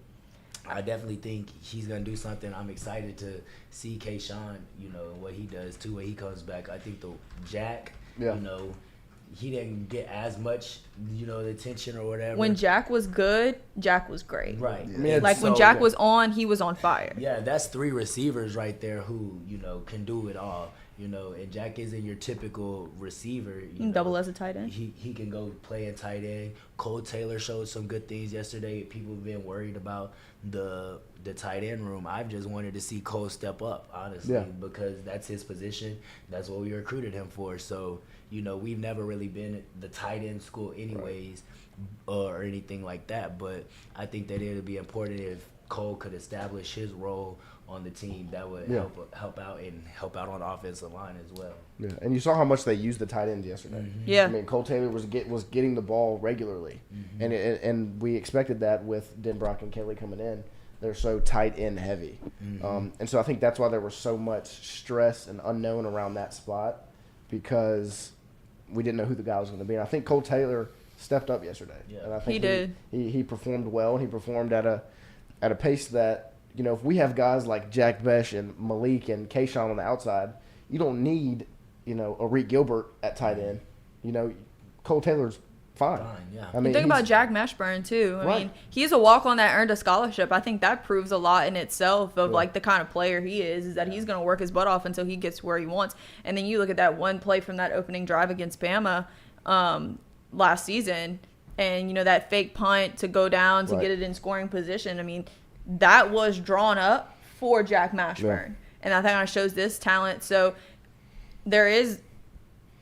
S4: I definitely think he's gonna do something. I'm excited to see Keishon, what he does too when he comes back. I think the Jack, he didn't get as much, the attention or whatever.
S2: When Jack was good, Jack was great.
S4: Right.
S1: Yeah.
S2: When Jack was on, he was on fire.
S4: Yeah, that's 3 receivers right there who, can do it all. And Jack isn't your typical receiver.
S2: Double as a tight end.
S4: He can go play in tight end. Cole Taylor showed some good things yesterday. People have been worried about the tight end room. I've just wanted to see Cole step up, honestly, because that's his position. That's what we recruited him for. So, we've never really been the tight end school anyways, or anything like that. But I think that it would be important if Cole could establish his role on the team. That would help out on the offensive line as well.
S1: Yeah, and you saw how much they used the tight ends yesterday.
S4: Mm-hmm.
S2: Yeah,
S1: I mean, Cole Taylor was getting the ball regularly, and we expected that with Denbrock and Kelly coming in. they're so tight end heavy. And so I think that's why there was so much stress and unknown around that spot, because we didn't know who the guy was going to be. And I think Cole Taylor stepped up yesterday. And I think
S2: he did.
S1: He performed well, and he performed at a pace that, you know, if we have guys like Jack Besh and Malik and Kayshawn on the outside, you don't need, you know, Arik Gilbert at tight end. You know, Cole Taylor's fine.
S4: Yeah.
S1: I mean,
S2: Think about Jack Mashburn too. I
S1: Right.
S2: mean, he's a walk-on that earned a scholarship. I think that proves a lot in itself of like the kind of player he is that he's going to work his butt off until he gets where he wants. And then you look at that one play from that opening drive against Bama last season, and you know that fake punt to go down to
S1: Right.
S2: get it in scoring position. I mean, that was drawn up for Jack Mashburn, and I think it shows this talent. So there is,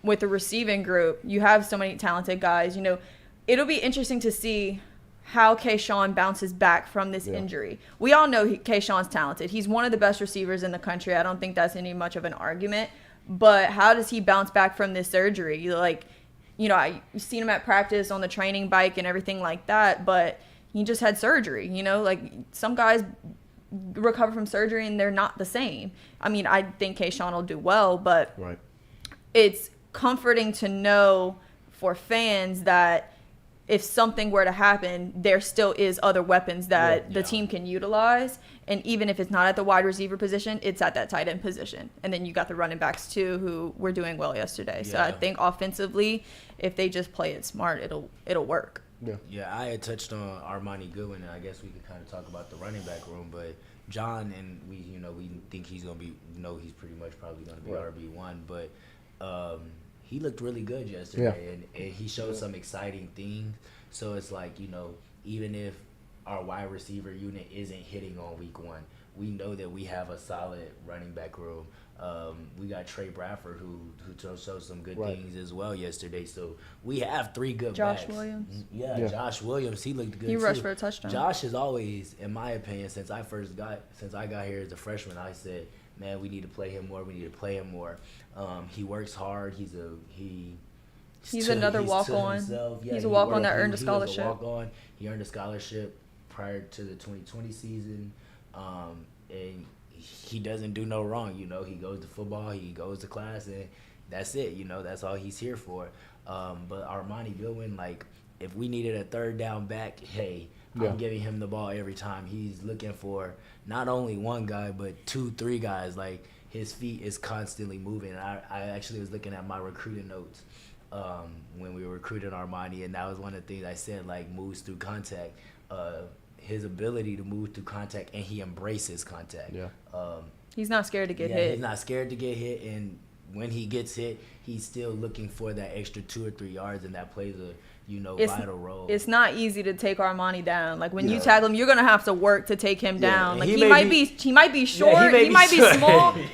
S2: with the receiving group, you have so many talented guys. You know, it'll be interesting to see how Kayshawn bounces back from this injury. We all know Kayshawn's talented. He's one of the best receivers in the country. I don't think that's any much of an argument. But how does he bounce back from this surgery? Like, you know, I've seen him at practice on the training bike and everything like that, but he just had surgery. You know, like some guys recover from surgery and they're not the same. I mean, I think Kayshawn will do well, but it's comforting to know for fans that if something were to happen, there still is other weapons that the team can utilize. And even if it's not at the wide receiver position, it's at that tight end position. And then you got the running backs too, who were doing well yesterday. So I think offensively, if they just play it smart, it'll work.
S4: Yeah, I had touched on Armani Goodwin, and I guess we could kind of talk about the running back room. But John, and we think he's gonna be, he's pretty much probably gonna be RB1. But he looked really good yesterday, and he showed some exciting things. So it's like, even if our wide receiver unit isn't hitting on week 1, we know that we have a solid running back room. We got Trey Bradford who showed some good things as well yesterday. So we have 3 good
S2: Josh
S4: backs.
S2: Williams.
S4: Yeah, Josh Williams, he looked good.
S2: He rushed
S4: too.
S2: for a touchdown.
S4: Josh is always, in my opinion, since I got here as a freshman, I said, man, we need to play him more. He works hard. He's
S2: another walk-on. He's a walk-on that earned a scholarship.
S4: He earned a scholarship prior to the 2020 season, and he doesn't do no wrong. He goes to football, he goes to class, and that's it. That's all he's here for. But Armani Goodwin, like, if we needed a third down back, hey, I'm giving him the ball every time. He's looking for not only one guy, but 2-3 guys. Like, his feet is constantly moving. And I actually was looking at my recruiting notes when we were recruiting Armani, and that was one of the things I said, like, moves through contact. His ability to move through contact, and he embraces contact.
S2: He's not scared to get hit.
S4: He's not scared to get hit, and when he gets hit, he's still looking for that extra 2 or 3 yards, and that plays a vital role.
S2: It's not easy to take Armani down. Like, when you tackle him, you're gonna have to work to take him down. Like, he might be short, he might be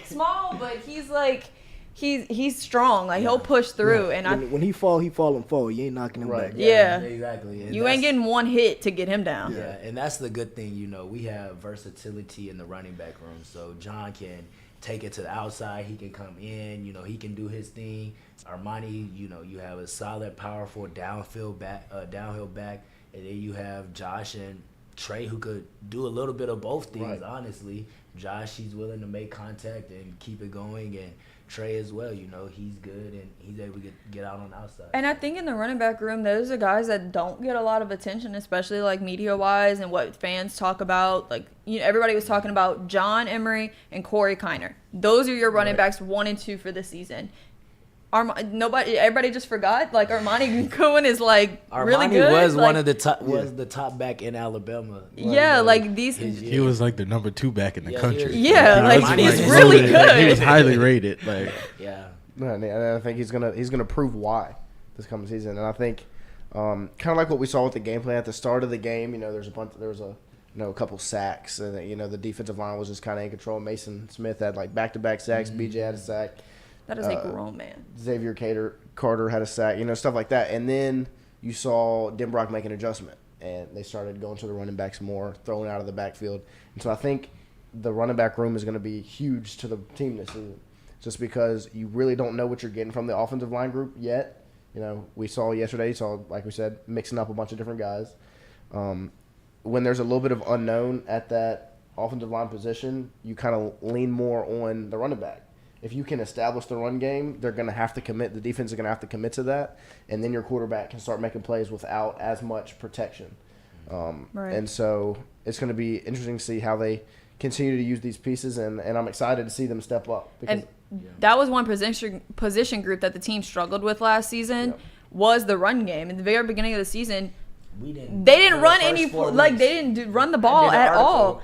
S2: small, but he's like, he's strong. Like, he'll push through. And
S3: when he fall and fall. You ain't knocking him back.
S2: Yeah,
S4: exactly. And
S2: you ain't getting one hit to get him down.
S4: Yeah, and that's the good thing. We have versatility in the running back room, so John can take it to the outside. He can come in. He can do his thing. Armani, you have a solid, powerful downhill back, and then you have Josh and Trey who could do a little bit of both things. Honestly, Josh, he's willing to make contact and keep it going, and Trey as well. He's good and he's able to get out on the outside.
S2: And I think in the running back room, those are guys that don't get a lot of attention, especially like media wise and what fans talk about. Like, everybody was talking about John Emery and Corey Kiner. Those are your running backs 1 and 2 for the season. Everybody just forgot. Like, Armani Goodwin is like really good.
S4: Armani was
S2: like,
S4: one of the top. Was the top back in Alabama.
S5: He was like the number 2 back in the country.
S2: He's really good.
S5: He was highly rated. Like,
S1: And I think he's gonna prove why this coming season. And I think kind of like what we saw with the game plan at the start of the game. There was a couple sacks, and the defensive line was just kind of in control. Mason Smith had like back-to-back sacks. BJ had a sack.
S2: That is a grown man.
S1: Xavier Carter had a sack, stuff like that. And then you saw Denbrock make an adjustment, and they started going to the running backs more, throwing out of the backfield. And so I think the running back room is going to be huge to the team this season, just because you really don't know what you're getting from the offensive line group yet. We saw yesterday, like we said, mixing up a bunch of different guys. when there's a little bit of unknown at that offensive line position, you kind of lean more on the running back. If you can establish the run game, they're going to have to commit. The defense is going to have to commit to that, and then your quarterback can start making plays without as much protection.
S2: Right.
S1: And so it's going to be interesting to see how they continue to use these pieces, and I'm excited to see them step up. Because,
S2: And that was one position group that the team struggled with last season was the run game. In the very beginning of the season, they didn't run any they didn't run the ball at all.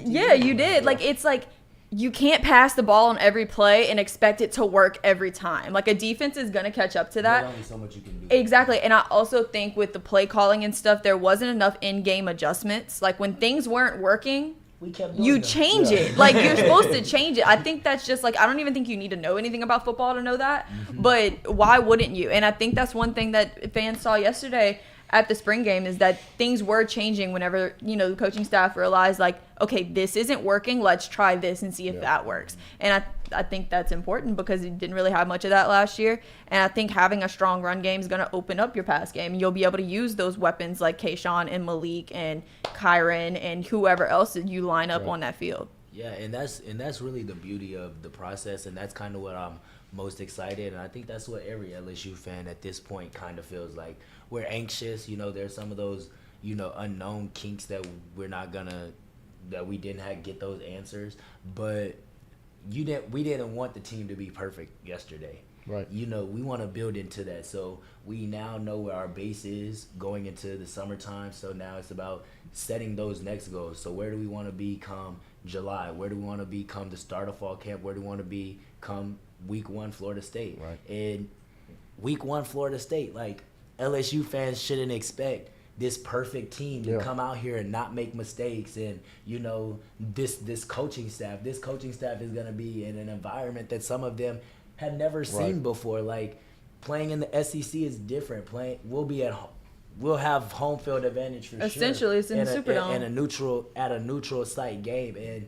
S2: Yeah, you did. Like it's like you can't pass the ball on every play and expect it to work every time. Like a defense is gonna catch up to that.
S4: There's only so much you can do.
S2: Exactly. And I also think with the play calling and stuff, there wasn't enough in-game adjustments. Like when things weren't working,
S4: We kept doing
S2: you
S4: them.
S2: change it. Like you're supposed to change it. I think that's just like I don't even think you need to know anything about football to know that. But why wouldn't you? And I think that's one thing that fans saw yesterday at the spring game is that things were changing whenever, the coaching staff realized like, okay, this isn't working. Let's try this and see if that works. And I think that's important because it didn't really have much of that last year. And I think having a strong run game is going to open up your pass game. You'll be able to use those weapons like Kayshawn and Malik and Kyron and whoever else that you line up on that field.
S4: Yeah, and that's really the beauty of the process, and that's kind of what I'm most excited. And I think that's what every LSU fan at this point kind of feels like. We're anxious, there's some of those, unknown kinks that we didn't get those answers, but we didn't want the team to be perfect yesterday.
S1: Right.
S4: We want to build into that. So we now know where our base is going into the summertime. So now it's about setting those next goals. So where do we want to be come July? Where do we want to be come the start of fall camp? Where do we want to be come week 1 Florida State?
S1: Right.
S4: And week 1 Florida State, like LSU fans shouldn't expect this perfect team to come out here and not make mistakes. And, this coaching staff is going to be in an environment that some of them have never seen before. Like playing in the SEC is different. We'll have home field advantage for
S2: Essentially,
S4: sure.
S2: it's in the Superdome.
S4: And a neutral site game.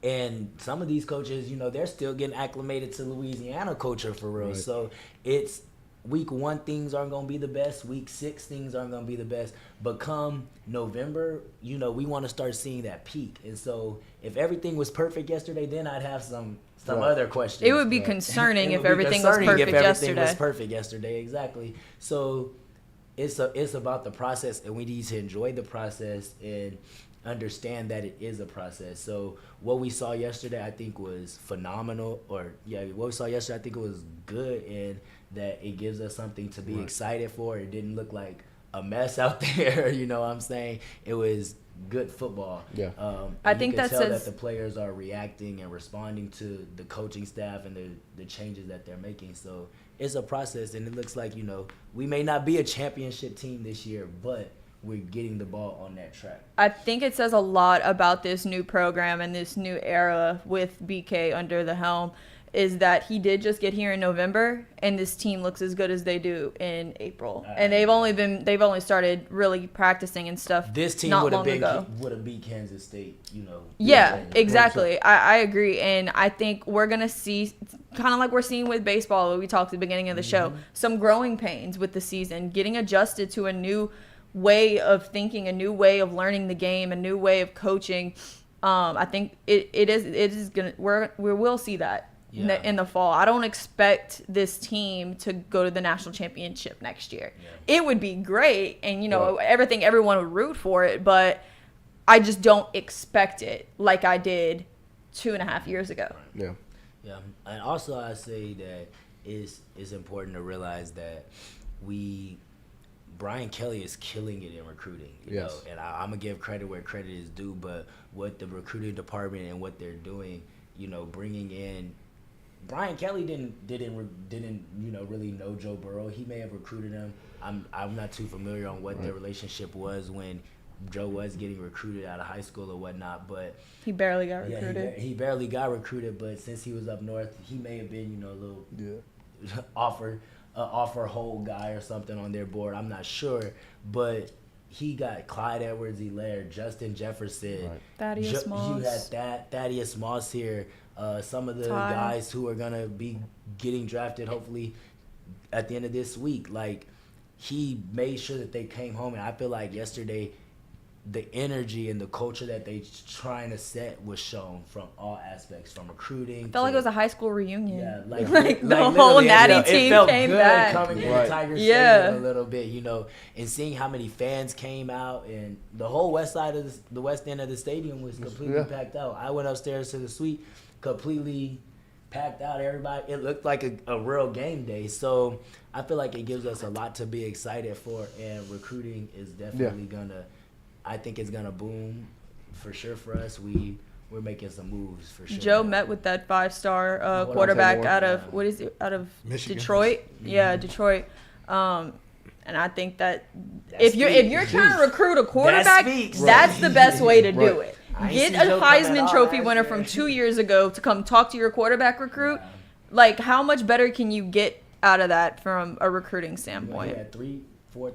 S4: And some of these coaches, they're still getting acclimated to Louisiana culture for real.
S1: Right.
S4: So it's week 1, things aren't going to be the best. Week 6, things aren't going to be the best. But come November, we want to start seeing that peak. And so if everything was perfect yesterday, then I'd have some other questions.
S2: It would be concerning if everything was perfect yesterday.
S4: Exactly. So it's about the process, and we need to enjoy the process and understand that it is a process. So what we saw yesterday, I think, was phenomenal. What we saw yesterday, I think it was good, and that it gives us something to be excited for. It didn't look like a mess out there. You know what I'm saying? It was good football.
S1: Yeah.
S2: I think that
S4: tell
S2: says
S4: that the players are reacting and responding to the coaching staff and the changes that they're making. So it's a process, and it looks like, we may not be a championship team this year, but we're getting the ball on that track.
S2: I think it says a lot about this new program and this new era with BK under the helm is that he did just get here in November, and this team looks as good as they do in April. And they've only started really practicing and stuff.
S4: This team
S2: not
S4: would have
S2: beat
S4: Kansas State,
S2: Yeah, exactly. I agree, and I think we're gonna see kind of like we're seeing with baseball. What we talked at the beginning of the show, some growing pains with the season, getting adjusted to a new way of thinking, a new way of learning the game, a new way of coaching. I think it is gonna we will see that.
S4: Yeah.
S2: In the fall. I don't expect this team to go to the national championship next year. Yeah. It would be great, and everyone would root for it, but I just don't expect it like I did 2.5 years ago.
S1: Yeah.
S4: Yeah. And also I say that it's important to realize that Brian Kelly is killing it in recruiting, you know, and I'm gonna give credit where credit is due, but what the recruiting department and what they're doing, bringing in Brian Kelly didn't really know Joe Burrow. He may have recruited him. I'm not too familiar on what their relationship was when Joe was getting recruited out of high school or whatnot, but
S2: he barely got recruited.
S4: He barely got recruited, but since he was up north, he may have been a little offer hole guy or something on their board. I'm not sure, but he got Clyde Edwards-Helaire, Justin Jefferson,
S2: Thaddeus Moss.
S4: You had Thaddeus Moss here. Some of the guys who are gonna be getting drafted hopefully at the end of this week. Like, he made sure that they came home. And I feel like yesterday, the energy and the culture that they trying to set was shown from all aspects, from recruiting.
S2: I felt like it was a high school reunion.
S4: Yeah,
S2: like the whole Natty team
S4: it felt
S2: came
S4: good
S2: back.
S4: coming
S1: Right.
S4: into Tiger Stadium a little bit, and seeing how many fans came out, and the whole west side of the west end of the stadium was completely packed out. I went upstairs to the suite, completely packed out. Everybody, it looked like a real game day. So I feel like it gives us a lot to be excited for, and recruiting is definitely I think it's gonna boom for sure for us. We're making some moves for sure.
S2: Joe met with that 5-star quarterback out of
S5: Michigan.
S2: Detroit.
S4: Mm-hmm.
S2: Yeah, Detroit. And I think that if you're trying to recruit a quarterback, that's the best way to do it. Get a Heisman Trophy winner from 2 years ago to come talk to your quarterback recruit.
S4: Yeah.
S2: Like, how much better can you get out of that from a recruiting standpoint?
S4: We had three, four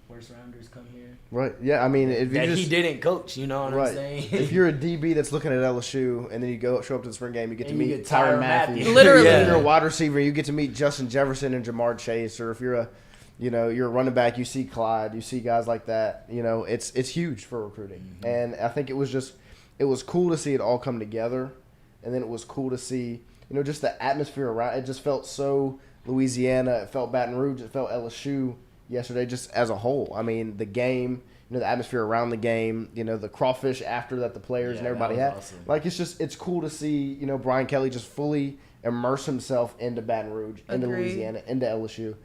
S4: first rounders come here.
S1: Right. Yeah. I mean, if you
S4: He didn't coach, you know what I'm saying?
S1: If you're a DB that's looking at LSU and then you show up to the spring game, you get to
S4: And you
S1: meet
S4: get
S1: Tyrann
S4: Tyrann
S1: Matthew.
S4: Matthew.
S2: Literally.
S1: If you're a wide receiver, you get to meet Justin Jefferson and Jamar Chase. Or if you're you're a running back, you see Clyde, you see guys like that. It's huge for recruiting. Mm-hmm. And I think it was cool to see it all come together. And then it was cool to see, just the atmosphere around. It just felt so Louisiana. It felt Baton Rouge. It felt LSU yesterday, just as a whole. I mean, the game, the atmosphere around the game, the crawfish after that the players and everybody had.
S4: Awesome.
S1: Like, it's cool to see, Brian Kelly just fully immerse himself into Baton Rouge, into Louisiana, into LSU,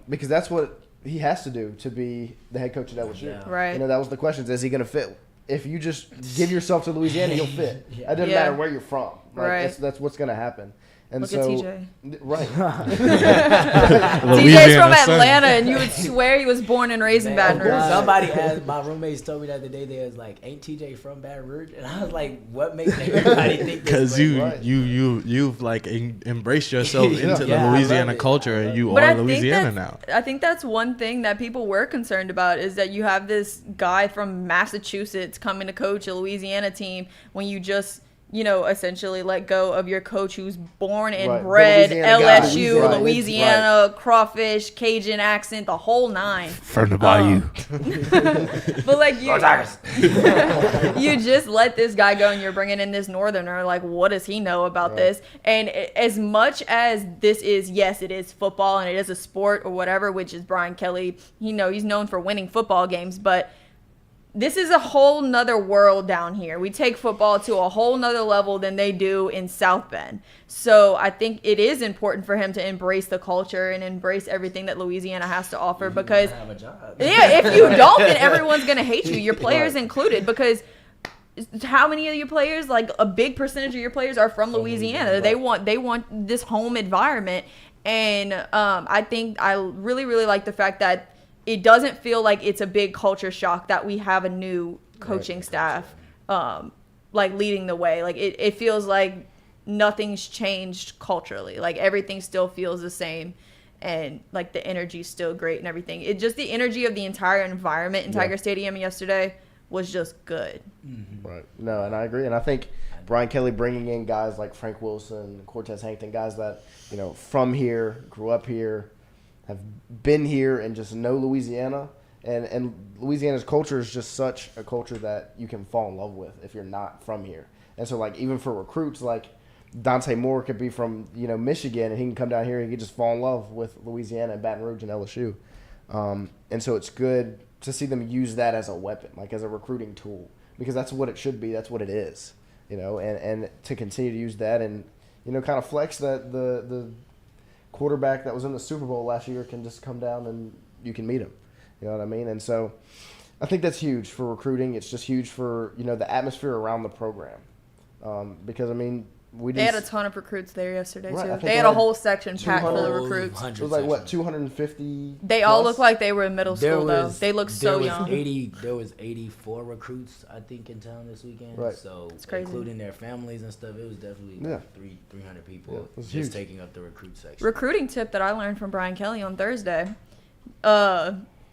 S1: because that's what he has to do to be the head coach at LSU.
S4: Yeah.
S2: Right.
S1: That was the question: is he going to fit? If you just give yourself to Louisiana, you'll fit. It doesn't matter where you're from. Like,
S2: Right.
S1: That's what's going to happen. And
S2: Look
S1: so,
S2: at TJ.
S1: Right.
S2: TJ's from Atlanta, and you would swear he was born and raised in Baton Rouge.
S4: Somebody asked, my roommates told me the other day, they was like, "Ain't TJ from Baton Rouge?" And I was like, "What makes everybody think this?"
S5: Because you've like embraced yourself into the
S4: I
S5: Louisiana
S4: love it.
S5: culture, and you
S2: But
S5: are
S2: I think
S5: Louisiana now.
S2: I think that's one thing that people were concerned about, is that you have this guy from Massachusetts coming to coach a Louisiana team when you just, essentially let go of your coach who's born and
S1: Right.
S2: bred
S1: Louisiana guy.
S2: LSU,
S1: Right.
S2: Louisiana, crawfish, Cajun accent, the whole nine.
S5: From the bayou.
S2: But like you just let this guy go, and you're bringing in this northerner. Like, what does he know about this? And as much as this is, yes, it is football and it is a sport or whatever, which is Brian Kelly, he's known for winning football games, but this is a whole nother world down here. We take football to a whole nother level than they do in South Bend. So I think it is important for him to embrace the culture and embrace everything that Louisiana has to offer, because
S4: have a job.
S2: if you don't, then everyone's going to hate you, your players included, because how many of your players, like a big percentage of your players, are from Louisiana. They want this home environment. And I think I really, really like the fact that it doesn't feel like it's a big culture shock that we have a new coaching staff like leading the way. Like it feels like nothing's changed culturally. Like everything still feels the same, and like the energy's still great and everything. It just, the energy of the entire environment in Tiger Stadium yesterday was just good.
S4: Mm-hmm.
S1: Right. No, and I agree. And I think Brian Kelly bringing in guys like Frank Wilson, Cortez Hankton, guys that, from here, grew up here, have been here and just know Louisiana. And Louisiana's culture is just such a culture that you can fall in love with if you're not from here. And so, like, even for recruits, like Dante Moore could be from, Michigan, and he can come down here and he can just fall in love with Louisiana and Baton Rouge and LSU. And so it's good to see them use that as a weapon, like as a recruiting tool, because that's what it should be. That's what it is, and to continue to use that and, kind of flex that the quarterback that was in the Super Bowl last year can just come down and you can meet him. You know what I mean? And so I think that's huge for recruiting. It's just huge for, the atmosphere around the program. Because, I mean,
S2: They had a ton of recruits there yesterday,
S1: Right, I
S2: too.
S1: think
S2: They
S1: they
S2: had a
S1: had
S2: whole section packed full of recruits.
S1: It was like, what, 250?
S2: They all
S1: plus?
S2: look like they were in middle school, though. They look so young.
S4: There was 84 recruits, I think, in town this weekend.
S1: Right.
S4: So,
S2: It's crazy.
S4: including their families and stuff, it was definitely 300 people
S1: Yeah, it was
S4: just
S1: huge.
S4: taking up the recruit section.
S2: Recruiting tip that I learned from Brian Kelly on Thursday.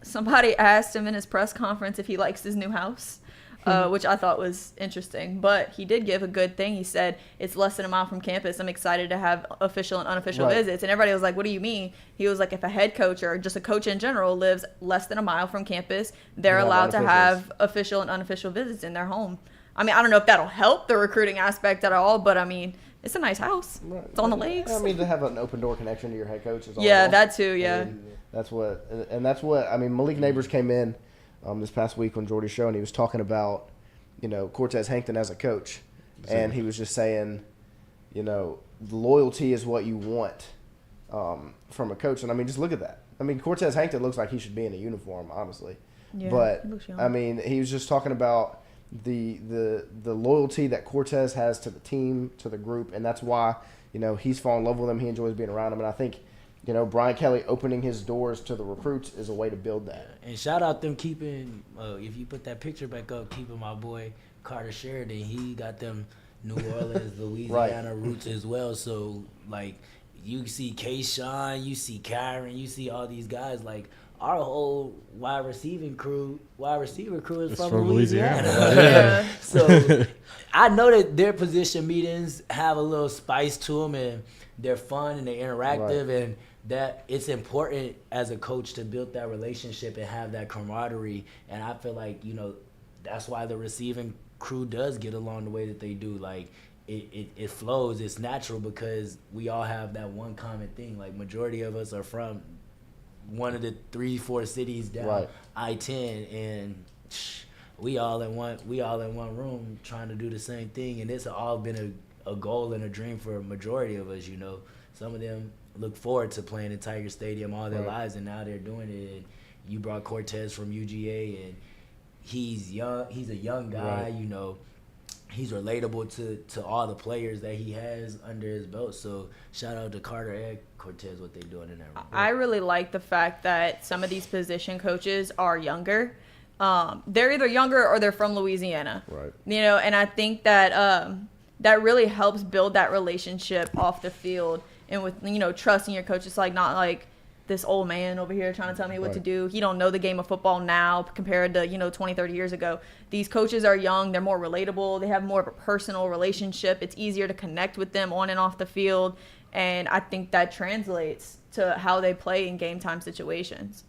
S2: Somebody asked him in his press conference if he likes his new house. which I thought was interesting. But he did give a good thing. He said, it's less than a mile from campus. I'm excited to have official and unofficial visits. And everybody was like, what do you mean? He was like, if a head coach or just a coach in general lives less than a mile from campus, they're allowed to have official and unofficial visits in their home. I mean, I don't know if that'll help the recruiting aspect at all, but I mean, it's a nice house. Right. It's on the lakes.
S1: I mean, to have an open door connection to your head coach is all.
S2: Yeah, that too, yeah.
S1: I mean, that's what, I mean, Malik Neighbors came in this past week on Jordy's show, and he was talking about, Cortez Hankton as a coach. And he was just saying, loyalty is what you want from a coach. And, I mean, just look at that. I mean, Cortez Hankton looks like he should be in a uniform, honestly.
S2: Yeah,
S1: but,
S2: he looks young.
S1: I mean, he was just talking about the loyalty that Cortez has to the team, to the group, and that's why, he's fallen in love with him. He enjoys being around him. And I think, Brian Kelly opening his doors to the recruits is a way to build that.
S4: And shout out them keeping, if you put that picture back up, keeping my boy Carter Sheridan. He got them New Orleans, Louisiana roots as well. So, like, you see Kayshawn, you see Kyron, you see all these guys. Like, our whole wide receiver crew is from Louisiana.
S2: Yeah.
S4: So, I know that their position meetings have a little spice to them, and they're fun and they're interactive, and that it's important as a coach to build that relationship and have that camaraderie. And I feel like, that's why the receiving crew does get along the way that they do. Like, it flows. It's natural because we all have that one common thing. Like, majority of us are from one of the 3-4 cities down I-10, and we all in one room trying to do the same thing. And it's all been a goal and a dream for a majority of us. Some of them look forward to playing in Tiger Stadium all their lives, and now they're doing it. And you brought Cortez from UGA, and he's young. He's a young guy. He's relatable to all the players that he has under his belt. So shout out to Carter and Cortez, what they're doing in that room.
S2: I really like the fact that some of these position coaches are younger. They're either younger or they're from Louisiana.
S1: Right.
S2: And I think that that really helps build that relationship off the field, and with trusting your coach. It's like not like this old man over here trying to tell me what to do. He don't know the game of football now compared to 20, 30 years ago. These coaches are young. They're more relatable. They have more of a personal relationship. It's easier to connect with them on and off the field, and I think that translates to how they play in game time situations.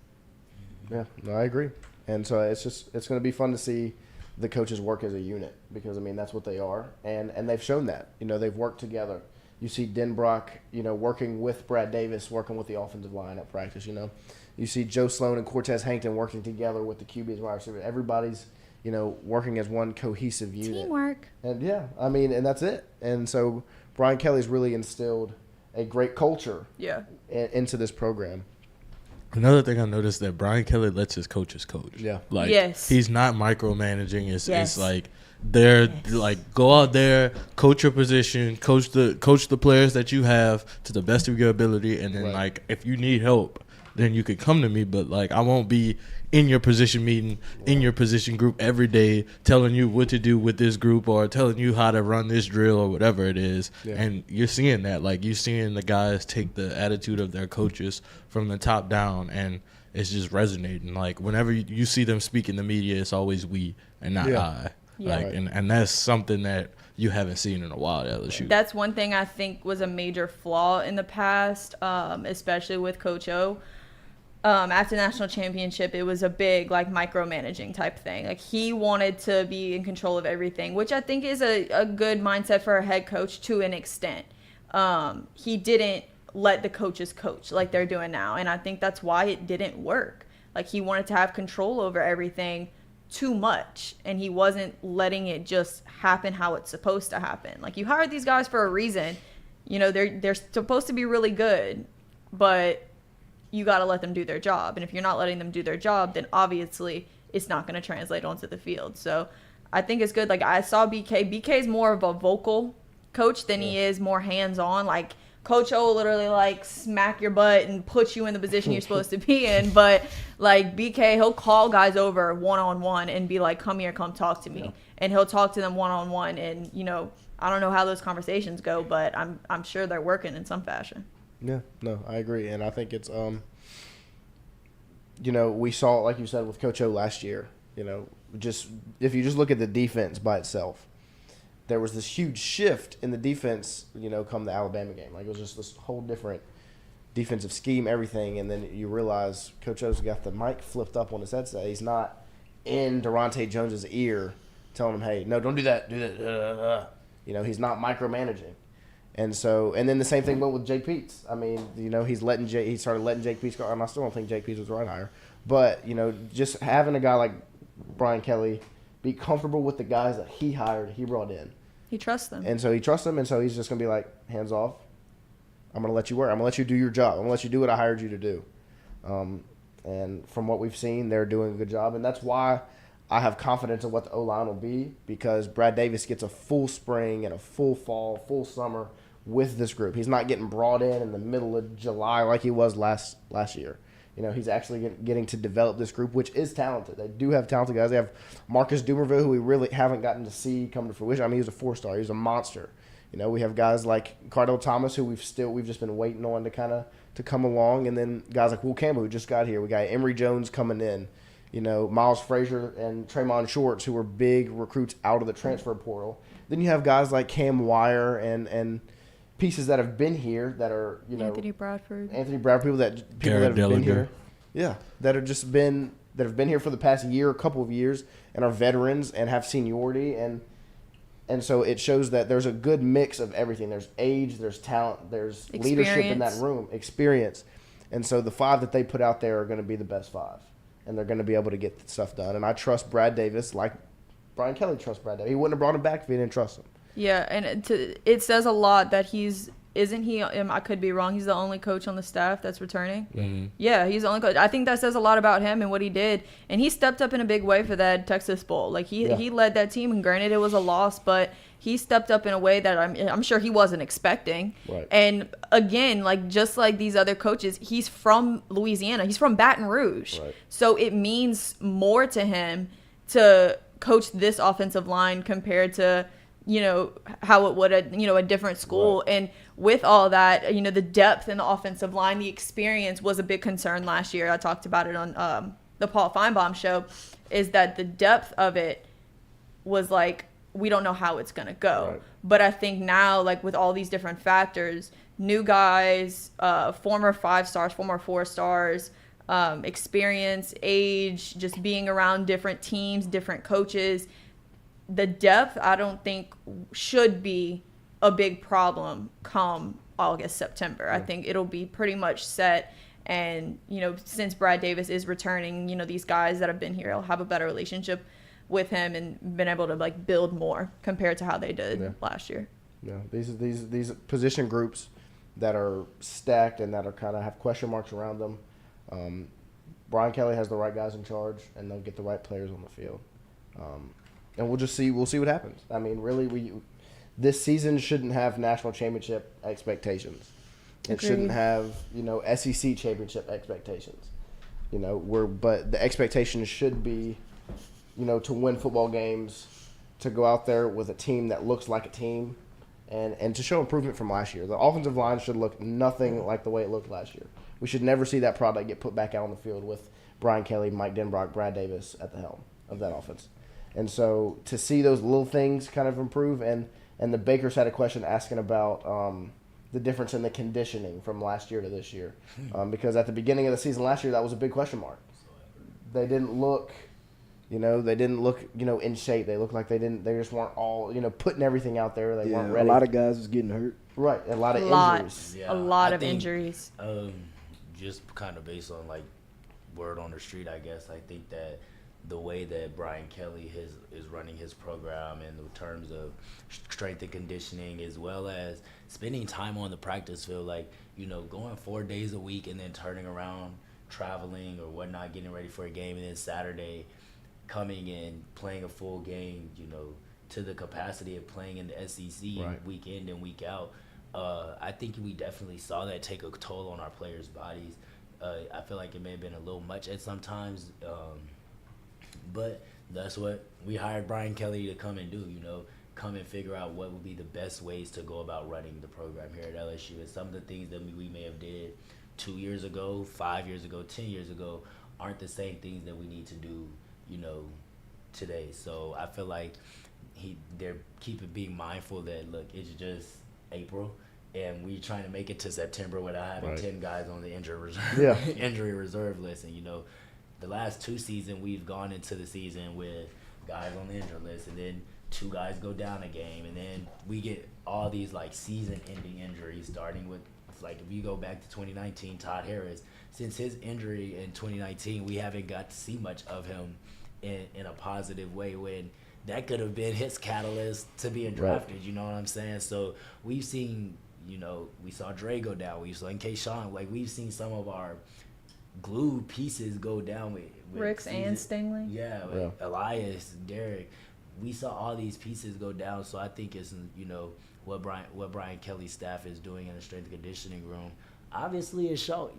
S1: Yeah, no, I agree. And so it's going to be fun to see the coaches work as a unit, because I mean that's what they are, and they've shown that. They've worked together. You see Denbrock, working with Brad Davis, working with the offensive line at practice. You see Joe Sloan and Cortez Hankton working together with the QBs, wide receiver. Everybody's working as one cohesive unit.
S2: Teamwork.
S1: And and that's it. And so Brian Kelly's really instilled a great culture into this program.
S5: Another thing I noticed that Brian Kelly lets his coaches coach.
S1: Yeah.
S5: Like,
S2: yes.
S5: He's not micromanaging. It's like they're like, go out there, coach your position, coach the players that you have to the best of your ability, and then like if you need help, then you could come to me. But like I won't be in your position meeting, in your position group every day, telling you what to do with this group or telling you how to run this drill or whatever it is. Yeah. And you're seeing that, like you're seeing the guys take the attitude of their coaches from the top down, and it's just resonating. Like whenever you see them speak in the media, it's always we and not I.
S2: Yeah.
S5: Like, and that's something that you haven't seen in a while at LSU.
S2: That's one thing I think was a major flaw in the past, especially with Coach O. After the national championship, it was a big like micromanaging type thing. Like he wanted to be in control of everything, which I think is a good mindset for a head coach to an extent. He didn't let the coaches coach like they're doing now, and I think that's why it didn't work. Like he wanted to have control over everything too much, and he wasn't letting it just happen how it's supposed to happen. Like you hired these guys for a reason. They're supposed to be really good, but you got to let them do their job. And if you're not letting them do their job, then obviously it's not going to translate onto the field. So I think it's good. Like I saw BK. BK is more of a vocal coach than he is more hands-on. Like Coach O will literally like smack your butt and put you in the position you're supposed to be in. But like BK, he'll call guys over one-on-one and be like, come here, come talk to me. Yeah. And he'll talk to them one-on-one. And, I don't know how those conversations go, but I'm sure they're working in some fashion.
S1: Yeah, no, I agree. And I think it's, we saw it, like you said, with Coach O last year. Just if you just look at the defense by itself, there was this huge shift in the defense, come the Alabama game. Like, it was just this whole different defensive scheme, everything. And then you realize Coach O's got the mic flipped up on his headset. He's not in Durante Jones's ear telling him, hey, no, don't do that. Do that. He's not micromanaging. And then the same thing went with Jake Peets. I mean, he started letting Jake Peets go. And I still don't think Jake Peets was the right hire. But, just having a guy like Brian Kelly be comfortable with the guys that he hired, he brought in.
S2: He trusts them.
S1: And so he trusts them, and so he's just going to be like, hands off. I'm going to let you work. I'm going to let you do your job. I'm going to let you do what I hired you to do. And from what we've seen, they're doing a good job. And that's why I have confidence in what the O-line will be, because Brad Davis gets a full spring and a full fall, full summer with this group. He's not getting brought in the middle of July like he was last year. He's actually getting to develop this group, which is talented. They do have talented guys. They have Marcus Dumerville, who we really haven't gotten to see come to fruition. I mean, he's a 4-star. He's a monster. We have guys like Cardell Thomas, who we've just been waiting on to come along, and then guys like Will Campbell, who just got here. We got Emory Jones coming in. Miles Frazier and Tremont Shorts, who were big recruits out of the transfer portal. Then you have guys like Cam Wire and pieces that have been here that are,
S2: Anthony Bradford,
S1: people that have been here. Yeah, that have been here for the past year, a couple of years, and are veterans and have seniority, and so it shows that there's a good mix of everything. There's age, there's talent, there's leadership in that room, experience. And so the 5 that they put out there are going to be the best 5, and they're going to be able to get stuff done. And I trust Brad Davis like Brian Kelly trusts Brad Davis. He wouldn't have brought him back if he didn't trust him.
S2: Yeah, and it says a lot that isn't he, I could be wrong, he's the only coach on the staff that's returning?
S5: Mm-hmm.
S2: Yeah, he's the only coach. I think that says a lot about him and what he did. And he stepped up in a big way for that Texas Bowl. Like, he led that team, and granted it was a loss, but he stepped up in a way that I'm sure he wasn't expecting.
S1: Right.
S2: And again, just like these other coaches, he's from Louisiana. He's from Baton Rouge.
S1: Right.
S2: So it means more to him to coach this offensive line compared to how it would at, a different school.
S1: Right.
S2: And with all that, the depth in the offensive line, the experience was a big concern last year. I talked about it on the Paul Feinbaum show, is that the depth of it was like, we don't know how it's going to go.
S1: Right.
S2: But I think now, with all these different factors, new guys, former 5-stars, former 4-stars, experience, age, just being around different teams, different coaches, the depth, I don't think should be a big problem come August, September. Yeah. I think it'll be pretty much set. And, since Brad Davis is returning, these guys that have been here will have a better relationship with him and been able to build more compared to how they did last year.
S1: Yeah, these position groups that are stacked and that are kind of have question marks around them. Brian Kelly has the right guys in charge, and they'll get the right players on the field. And we'll just see. We'll see what happens. I mean, really, this season shouldn't have national championship expectations. It shouldn't have SEC championship expectations. But the expectations should be, to win football games, to go out there with a team that looks like a team, and to show improvement from last year. The offensive line should look nothing like the way it looked last year. We should never see that product get put back out on the field with Brian Kelly, Mike Denbrock, Brad Davis at the helm of that offense. And so to see those little things kind of improve, and the Bakers had a question asking about the difference in the conditioning from last year to this year. Because at the beginning of the season last year, that was a big question mark. They didn't look, in shape. They looked like they just weren't all, putting everything out there. They weren't ready.
S3: A lot of guys was getting hurt.
S1: Right, a lot of injuries.
S2: Yeah, a lot of injuries.
S4: Just kind of based on word on the street, I guess. I think that the way that Brian Kelly is running his program in terms of strength and conditioning, as well as spending time on the practice field, going 4 days a week and then turning around, traveling or whatnot, getting ready for a game, and then Saturday coming in, playing a full game, to the capacity of playing in the SEC week in and week out. I think we definitely saw that take a toll on our players' bodies. I feel like it may have been a little much at sometimes, but that's what we hired Brian Kelly to come and do, come and figure out what would be the best ways to go about running the program here at LSU. And some of the things that we may have did 2 years ago, 5 years ago, 10 years ago aren't the same things that we need to do, today. So I feel like they're being mindful that, look, it's just April, and we trying to make it to September without having 10 guys on the injury reserve list. And the last 2 seasons we've gone into the season with guys on the injury list, and then 2 guys go down a game, and then we get all these like season-ending injuries. Starting with, like, if you go back to 2019, Todd Harris. Since his injury in 2019, we haven't got to see much of him in a positive way, when that could have been his catalyst to being drafted. You know what I'm saying? So we've seen, we saw Dre go down. We saw Kayshawn. Like, we've seen some of our glue pieces go down with
S2: Ricks and Stingley.
S4: Yeah, with Elias, Derek. We saw all these pieces go down. So I think it's, what Brian Kelly's staff is doing in the strength and conditioning room. Obviously, it's showing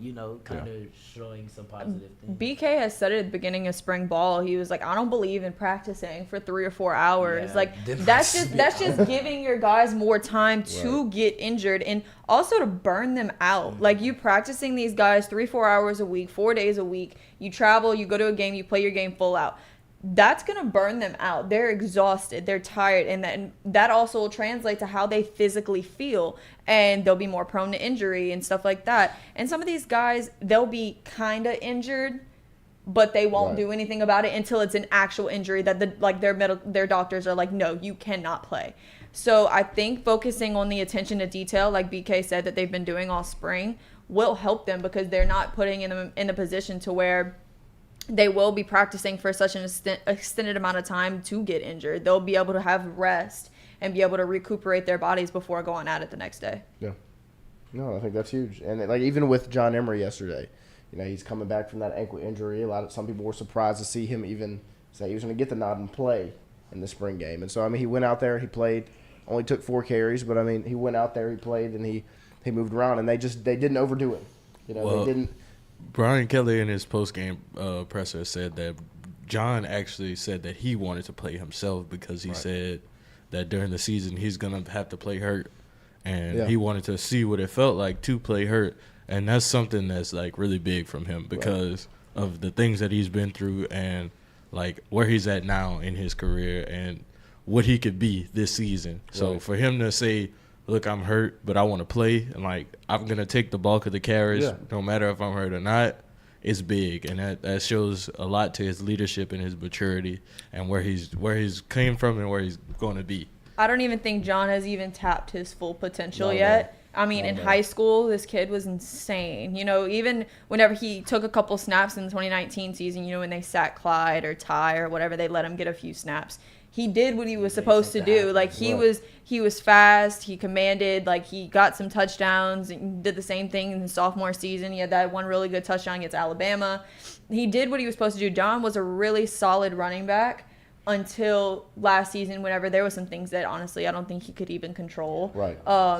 S4: some positive things.
S2: BK has said it at the beginning of spring ball. He was like, I don't believe in practicing for 3 or 4 hours. That's just giving your guys more time to get injured and also to burn them out. Mm-hmm. Like, you practicing these guys 3-4 hours a week, 4 days a week. You travel, you go to a game, you play your game full out. That's going to burn them out. They're exhausted. They're tired. And that also will translate to how they physically feel. And they'll be more prone to injury and stuff like that. And some of these guys, they'll be kind of injured, but they won't do anything about it until it's an actual injury that their doctors are like, no, you cannot play. So I think focusing on the attention to detail, like BK said, that they've been doing all spring, will help them, because they're not putting them in a position to where they will be practicing for such an extended amount of time to get injured. They'll be able to have rest and be able to recuperate their bodies before going at it the next day.
S1: Yeah. No, I think that's huge. And even with John Emery yesterday, he's coming back from that ankle injury. Some people were surprised to see him even say he was going to get the nod and play in the spring game. And so, he went out there, he played, only took 4 carries, but he went out there, he played, and he moved around, and they didn't overdo it. They didn't.
S5: Brian Kelly in his post-game presser said that John actually said that he wanted to play himself, because he said that during the season he's going to have to play hurt, and he wanted to see what it felt like to play hurt. And that's something that's like really big from him, because of the things that he's been through, and like where he's at now in his career and what he could be this season. So for him to say, look, I'm hurt, but I want to play, and like I'm gonna take the bulk of the carries, no matter if I'm hurt or not, it's big, and that shows a lot to his leadership and his maturity, and where he's came from and where he's going to be.
S2: I don't even think John has even tapped his full potential yet. In high school, this kid was insane. Even whenever he took a couple snaps in the 2019 season, when they sat Clyde or Ty or whatever, they let him get a few snaps. He did what he was supposed to do. Like, he was fast. He commanded. Like, he got some touchdowns and did the same thing in his sophomore season. He had that one really good touchdown against Alabama. He did what he was supposed to do. John was a really solid running back until last season, whenever there was some things that honestly I don't think he could even control.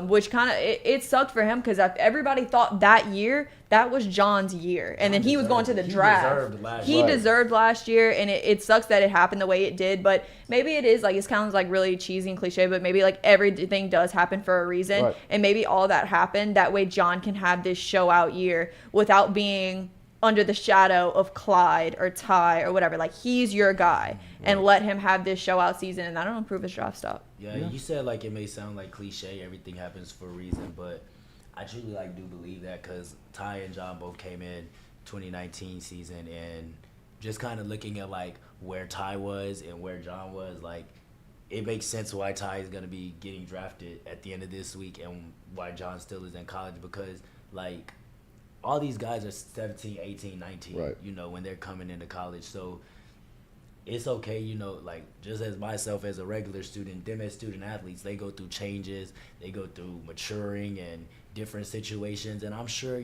S2: Which kind of it sucked for him, because everybody thought that year that was John's year, and then he was going to the draft. He deserved last year, and it sucks that it happened the way it did. But maybe it is like, it sounds like really cheesy and cliche, but maybe like everything does happen for a reason, and maybe all that happened that way John can have this show out year without being under the shadow of Clyde or Ty or whatever. Like, he's your guy, and let him have this show out season, and that'll improve his draft stock.
S4: Yeah, you said like it may sound like cliche, everything happens for a reason, but I truly do believe that, because Ty and John both came in 2019 season, and just kind of looking at like where Ty was and where John was, like, it makes sense why Ty is going to be getting drafted at the end of this week and why John still is in college, because like all these guys are 17, 18, 19, when they're coming into college. So it's okay, like, just as myself as a regular student, them as student athletes, they go through changes, they go through maturing and different situations. And I'm sure,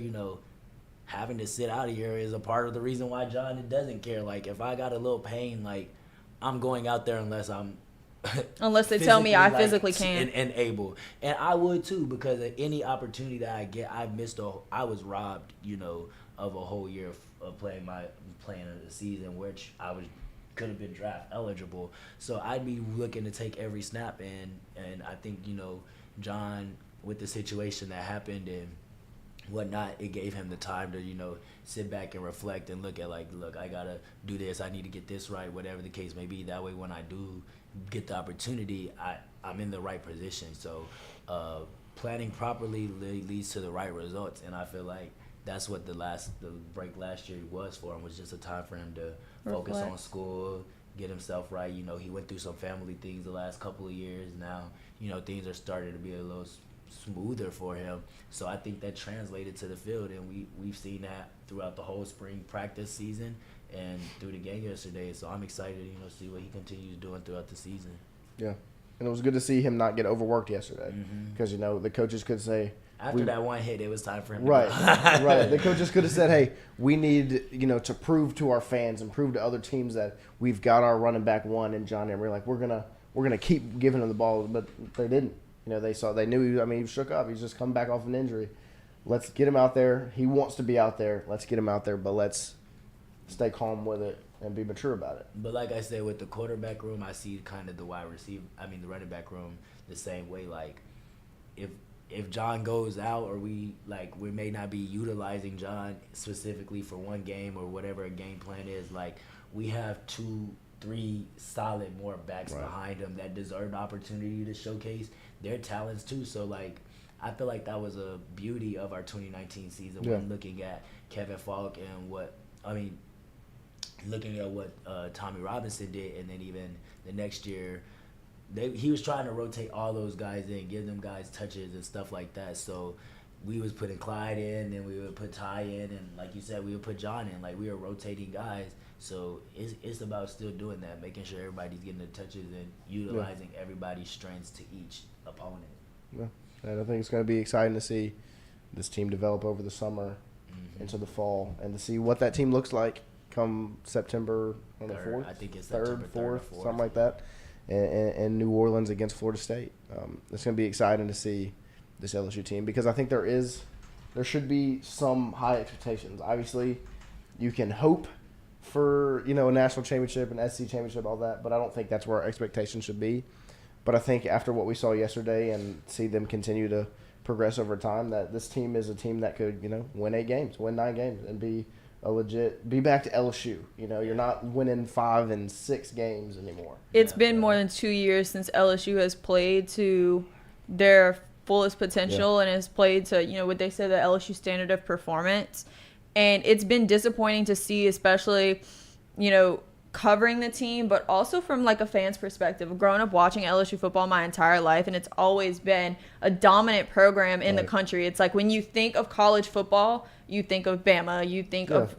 S4: having to sit out of here is a part of the reason why John doesn't care. Like, if I got a little pain, like, I'm going out there unless they tell me I physically can and able. And I would too, because of any opportunity that I get, I was robbed, of a whole year of playing a season, which could have been draft eligible. So I'd be looking to take every snap, and I think, John, with the situation that happened, and whatnot, it gave him the time to, sit back and reflect and look at, like, look, I got to do this. I need to get this right, whatever the case may be. That way when I do get the opportunity, I'm in the right position. So planning properly leads to the right results. And I feel like that's what the break last year was for him, was just a time for him to focus on school, get himself right. He went through some family things the last couple of years. Now, things are starting to be a little smoother for him. So I think that translated to the field, and we've seen that throughout the whole spring practice season and through the game yesterday. So I'm excited, to see what he continues doing throughout the season.
S1: Yeah. And it was good to see him not get overworked yesterday, because, the coaches could say,
S4: after that one hit, it was time for him to
S1: right,
S4: go.
S1: right. The coaches could have said, hey, we need, to prove to our fans and prove to other teams that we've got our running back one in John Emery. Like, we're gonna keep giving him the ball, but they didn't. They knew he was shook up. He's just come back off an injury. Let's get him out there. He wants to be out there. Let's get him out there, but let's stay calm with it and be mature about it.
S4: But like I said, with the quarterback room, I see kind of the the running back room the same way. Like, if John goes out, or we may not be utilizing John specifically for one game or whatever a game plan is, like, we have 2-3 solid more backs behind them that deserve the opportunity to showcase their talents too. So, like, I feel like that was a beauty of our 2019 season when looking at Kevin Falk and looking at what Tommy Robinson did, and then even the next year, he was trying to rotate all those guys in, give them guys touches and stuff like that. So we was putting Clyde in, then we would put Ty in, and like you said, we would put John in. Like, we were rotating guys. So it's about still doing that, making sure everybody's getting the touches and utilizing everybody's strengths to each opponent.
S1: Yeah. And I think it's going to be exciting to see this team develop over the summer into the fall, and to see what that team looks like come September on the 4th.
S4: I think it's
S1: 3rd, 4th, something like that, in New Orleans against Florida State. It's going to be exciting to see this LSU team, because I think there should be some high expectations. Obviously, you can hope for a national championship, an SEC championship, all that, but I don't think that's where our expectations should be. But I think after what we saw yesterday and see them continue to progress over time, that this team is a team that could win 8 games, win 9 games, and be back to LSU. You're not winning 5 and 6 games anymore.
S2: It's been more than 2 years since LSU has played to their fullest potential and has played to what they say the LSU standard of performance. And it's been disappointing to see, especially, covering the team, but also from like a fan's perspective. I've grown up watching LSU football my entire life, and it's always been a dominant program in the country. It's like when you think of college football, you think of Bama, you think of,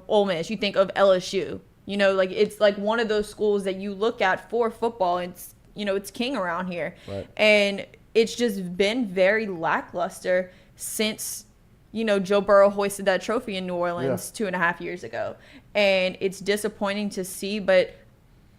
S2: Ole Miss, you think of LSU. It's like one of those schools that you look at for football. It's, it's king around here.
S1: Right.
S2: And it's just been very lackluster since Joe Burrow hoisted that trophy in New Orleans 2.5 years ago. And it's disappointing to see, but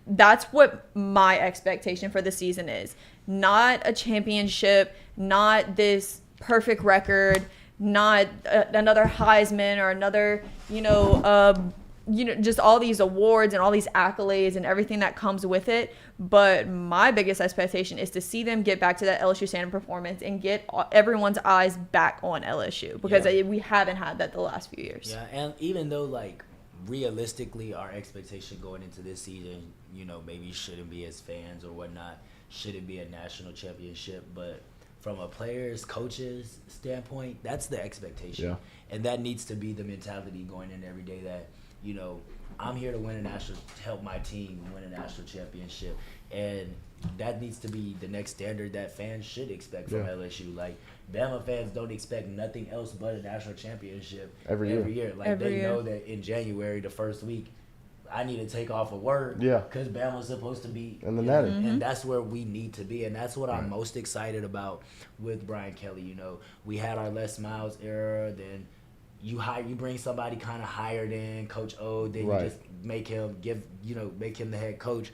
S2: that's what my expectation for the season is. Not a championship, not this perfect record, not another Heisman or another, just all these awards and all these accolades and everything that comes with it. But my biggest expectation is to see them get back to that LSU standard performance and get everyone's eyes back on LSU, because we haven't had that the last few years.
S4: Yeah, and even though, like, realistically our expectation going into this season, maybe shouldn't be as fans or whatnot, shouldn't be a national championship, but from a players, coaches standpoint, that's the expectation.
S1: Yeah.
S4: And that needs to be the mentality going in every day, that I'm here to help my team win a national championship. And that needs to be the next standard that fans should expect from LSU. Like, Bama fans don't expect nothing else but a national championship every year. Like, they know that in January, the first week, I need to take off of work because Bama's supposed to be
S1: in the netting.
S4: And that's where we need to be. And that's what I'm most excited about with Brian Kelly. We had our Les Miles era, then you bring somebody kind of higher than Coach O, then you just make him the head coach.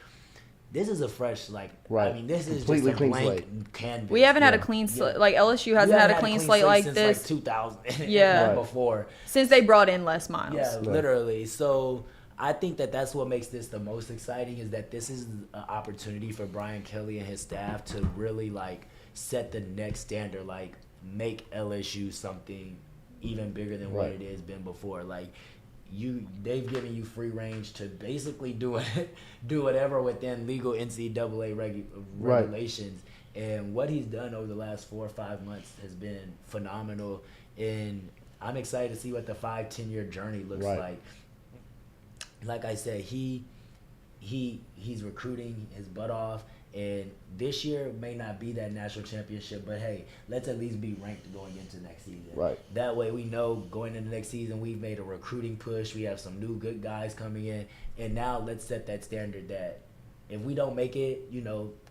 S4: This is a fresh, I mean, this is completely just a blank canvas.
S2: We haven't had a clean slate. Like, LSU hasn't had a clean slate like
S4: since
S2: this.
S4: Like 2000. Before.
S2: Since they brought in Les Miles.
S4: Yeah, literally. So I think that's what makes this the most exciting, is that this is an opportunity for Brian Kelly and his staff to really, set the next standard, make LSU something even bigger than what it has been before. Like they've given you free range to basically do whatever within legal NCAA regulations. And what he's done over the last 4 or 5 months has been phenomenal. And I'm excited to see what the 5-10 year journey looks like. Like I said, he's recruiting his butt off. And this year may not be that national championship, but hey, let's at least be ranked going into next season.
S1: Right.
S4: That way we know going into next season we've made a recruiting push. We have some new good guys coming in. And now let's set that standard that if we don't make it,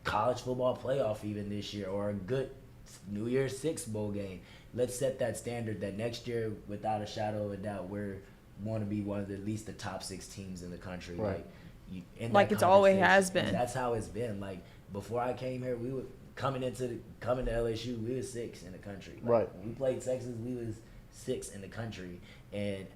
S4: college football playoff even this year or a good New Year's Six bowl game, let's set that standard that next year, without a shadow of a doubt, we want to be one of at least the top 6 teams in the country.
S1: Right.
S2: Like it's always has been.
S4: That's how it's been. Like before I came here, we were coming to LSU. We was 6 in the country. Like, when we played Texas, we was 6 in the country, and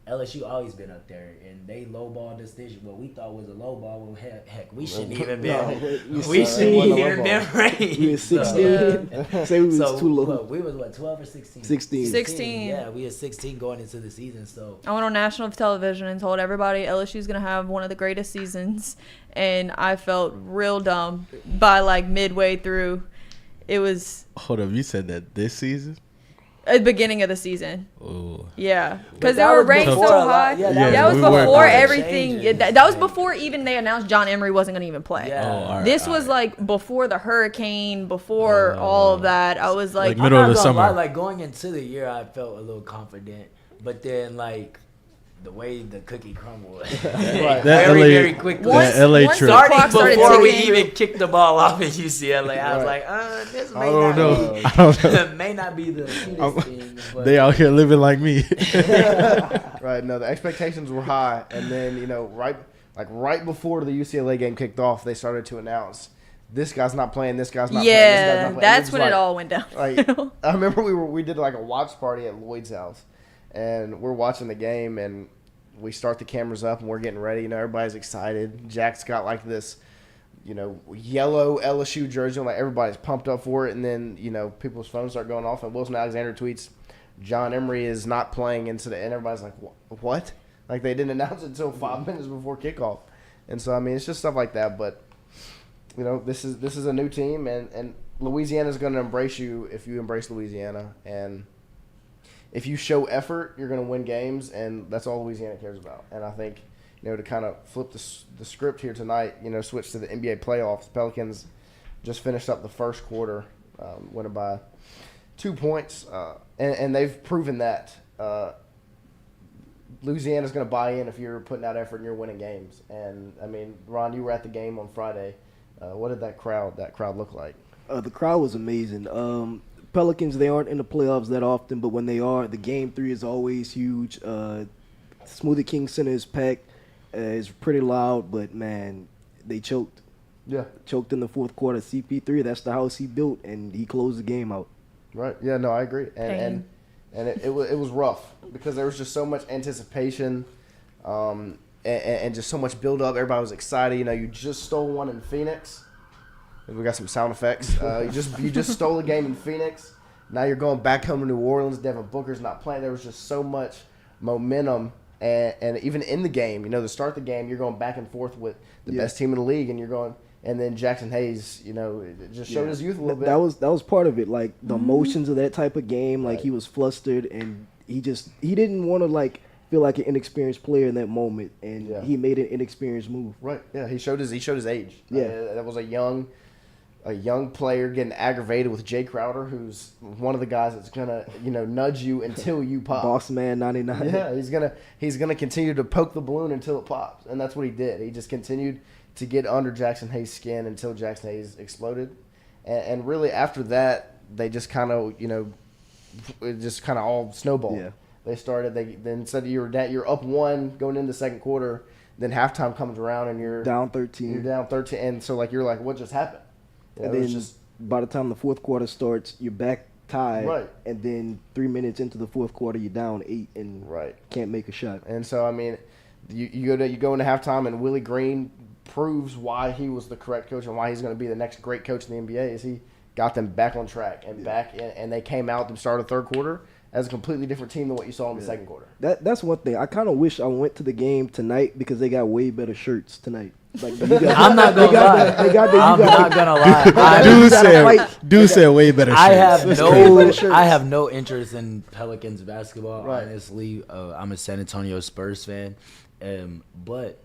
S4: LSU always been up there, and they lowballed us this year. What we thought was a lowball. Well, heck, we shouldn't even been. We shouldn't even been ranked.
S3: We was 16. Say we was too low.
S4: We was 12 or 16?
S2: 16.
S4: Yeah, we had 16 going into the season. So
S2: I went on national television and told everybody LSU's gonna have one of the greatest seasons, and I felt real dumb by like midway through. It was.
S5: Hold up, you said that this season?
S2: At the beginning of the season.
S5: Oh.
S2: Yeah. Because they were ranked so high. That was before everything. That was before even they announced John Emery wasn't going to even play.
S4: Yeah.
S2: This was like before the hurricane, before all of that. I was like
S5: middle of the summer.
S4: Like going into the year, I felt a little confident. But then like the way the cookie crumbled. Very quickly.
S5: That LA trip.
S4: Starting before we even kicked the ball off at UCLA, I was like, this may not
S5: know. I don't know.
S4: may not be the cutest thing. But
S5: they out here living like me.
S1: Right. No, the expectations were high, and then right before the UCLA game kicked off, they started to announce this guy's not playing. This guy's not playing. This guy's not playing.
S2: That's when it all went down.
S1: Like I remember we did like a watch party at Lloyd's house, and we're watching the game, and we start the cameras up, and we're getting ready. Everybody's excited. Jack's got like this, yellow LSU jersey. Like everybody's pumped up for it, and then people's phones start going off, and Wilson Alexander tweets, "John Emery is not playing into the," and everybody's like, "What?" Like they didn't announce it until 5 minutes before kickoff, and so I mean it's just stuff like that. But this is a new team, and Louisiana's going to embrace you if you embrace Louisiana, and if you show effort, you're going to win games, and that's all Louisiana cares about. And I think, to kind of flip the script here tonight, switch to the NBA playoffs. The Pelicans just finished up the first quarter, winning by 2 points, and they've proven that Louisiana's going to buy in if you're putting out effort and you're winning games. And I mean, Ron, you were at the game on Friday. What did that crowd look like?
S3: The crowd was amazing. Pelicans, they aren't in the playoffs that often, but when they are, the Game 3 is always huge. Smoothie King Center is packed. It's pretty loud, but, man, they choked.
S1: Yeah.
S3: Choked in the fourth quarter. CP3, that's the house he built, and he closed the game out.
S1: Right. Yeah, no, I agree. And it was rough because there was just so much anticipation and just so much build-up. Everybody was excited. You just stole one in Phoenix. We got some sound effects. You just stole a game in Phoenix. Now you're going back home to New Orleans. Devin Booker's not playing. There was just so much momentum, and even in the game, to start the game, you're going back and forth with the best team in the league, and you're going. And then Jackson Hayes, it just showed his youth a little bit.
S3: That was part of it, like the emotions of that type of game. Like he was flustered, and he didn't want to feel like an inexperienced player in that moment, and he made an inexperienced move.
S1: Right. Yeah. He showed his age.
S3: Yeah.
S1: That was a young player getting aggravated with Jay Crowder, who's one of the guys that's gonna nudge you until you pop.
S3: Boss man 99.
S1: Yeah, he's gonna continue to poke the balloon until it pops, and that's what he did. He just continued to get under Jackson Hayes' skin until Jackson Hayes exploded, and really after that they just kind of it just kind of all snowballed.
S3: Yeah.
S1: They started. Then said you're up 1 going into the second quarter, then halftime comes around and you're
S3: down 13.
S1: You're down 13, and so you're like, what just happened?
S3: And then by the time the fourth quarter starts, you're back tied.
S1: Right.
S3: And then 3 minutes into the fourth quarter, you're down 8 and can't make a shot.
S1: And so, I mean, you go into halftime, and Willie Green proves why he was the correct coach and why he's going to be the next great coach in the NBA is he got them back on track and and they came out to start the third quarter as a completely different team than what you saw in the second quarter.
S3: That's one thing. I kind of wish I went to the game tonight because they got way better shirts tonight. Like
S6: I'm not gonna lie. I'm not gonna lie.
S5: Dude said way better shirts.
S6: I have no interest in Pelicans basketball.
S1: Right.
S6: Honestly, I'm a San Antonio Spurs fan, but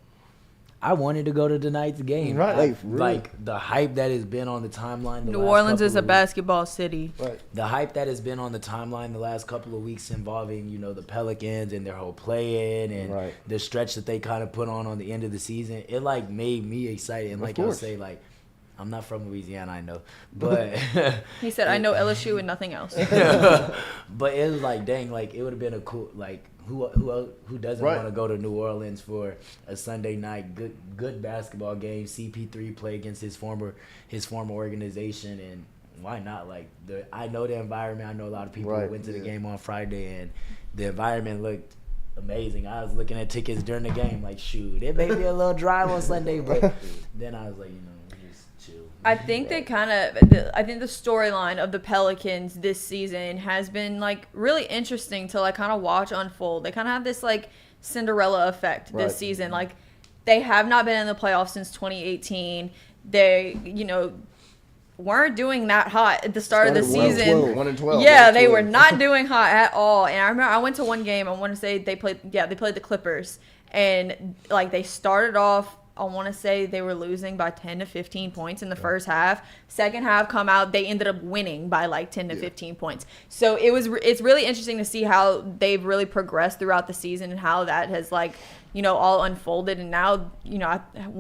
S6: I wanted to go to tonight's game.
S1: Right.
S6: Like the hype that has been on the timeline.
S2: New Orleans is a basketball city.
S1: Right.
S6: The hype that has been on the timeline the last couple of weeks involving, the Pelicans and their whole play-in and the stretch that they kind of put on the end of the season, it like made me excited. And like I say, like I'm not from Louisiana, I know, but
S2: He said, "I know LSU and nothing else."
S6: But it was like, dang, like it would have been a cool like. Who doesn't want to go to New Orleans for a Sunday night good basketball game? CP3 play against his former organization, and why not? Like I know the environment. I know a lot of people who went to the game on Friday, and the environment looked amazing. I was looking at tickets during the game, like shoot, it may be a little dry on Sunday, but then I was like, just chill.
S2: I think I think the storyline of the Pelicans this season has been like really interesting to like kind of watch unfold. They kind of have this like Cinderella effect this season. Like they have not been in the playoffs since 2018. They, weren't doing that hot at the start of the season.
S1: 1-12.
S2: Yeah, they were not doing hot at all. And I remember I went to one game. I want to say they played the Clippers, and like they started off. I want to say they were losing by 10 to 15 points in the first half. Second half come out, they ended up winning by like 10 to 15 points. So it's really interesting to see how they've really progressed throughout the season and how that has like, all unfolded. And now,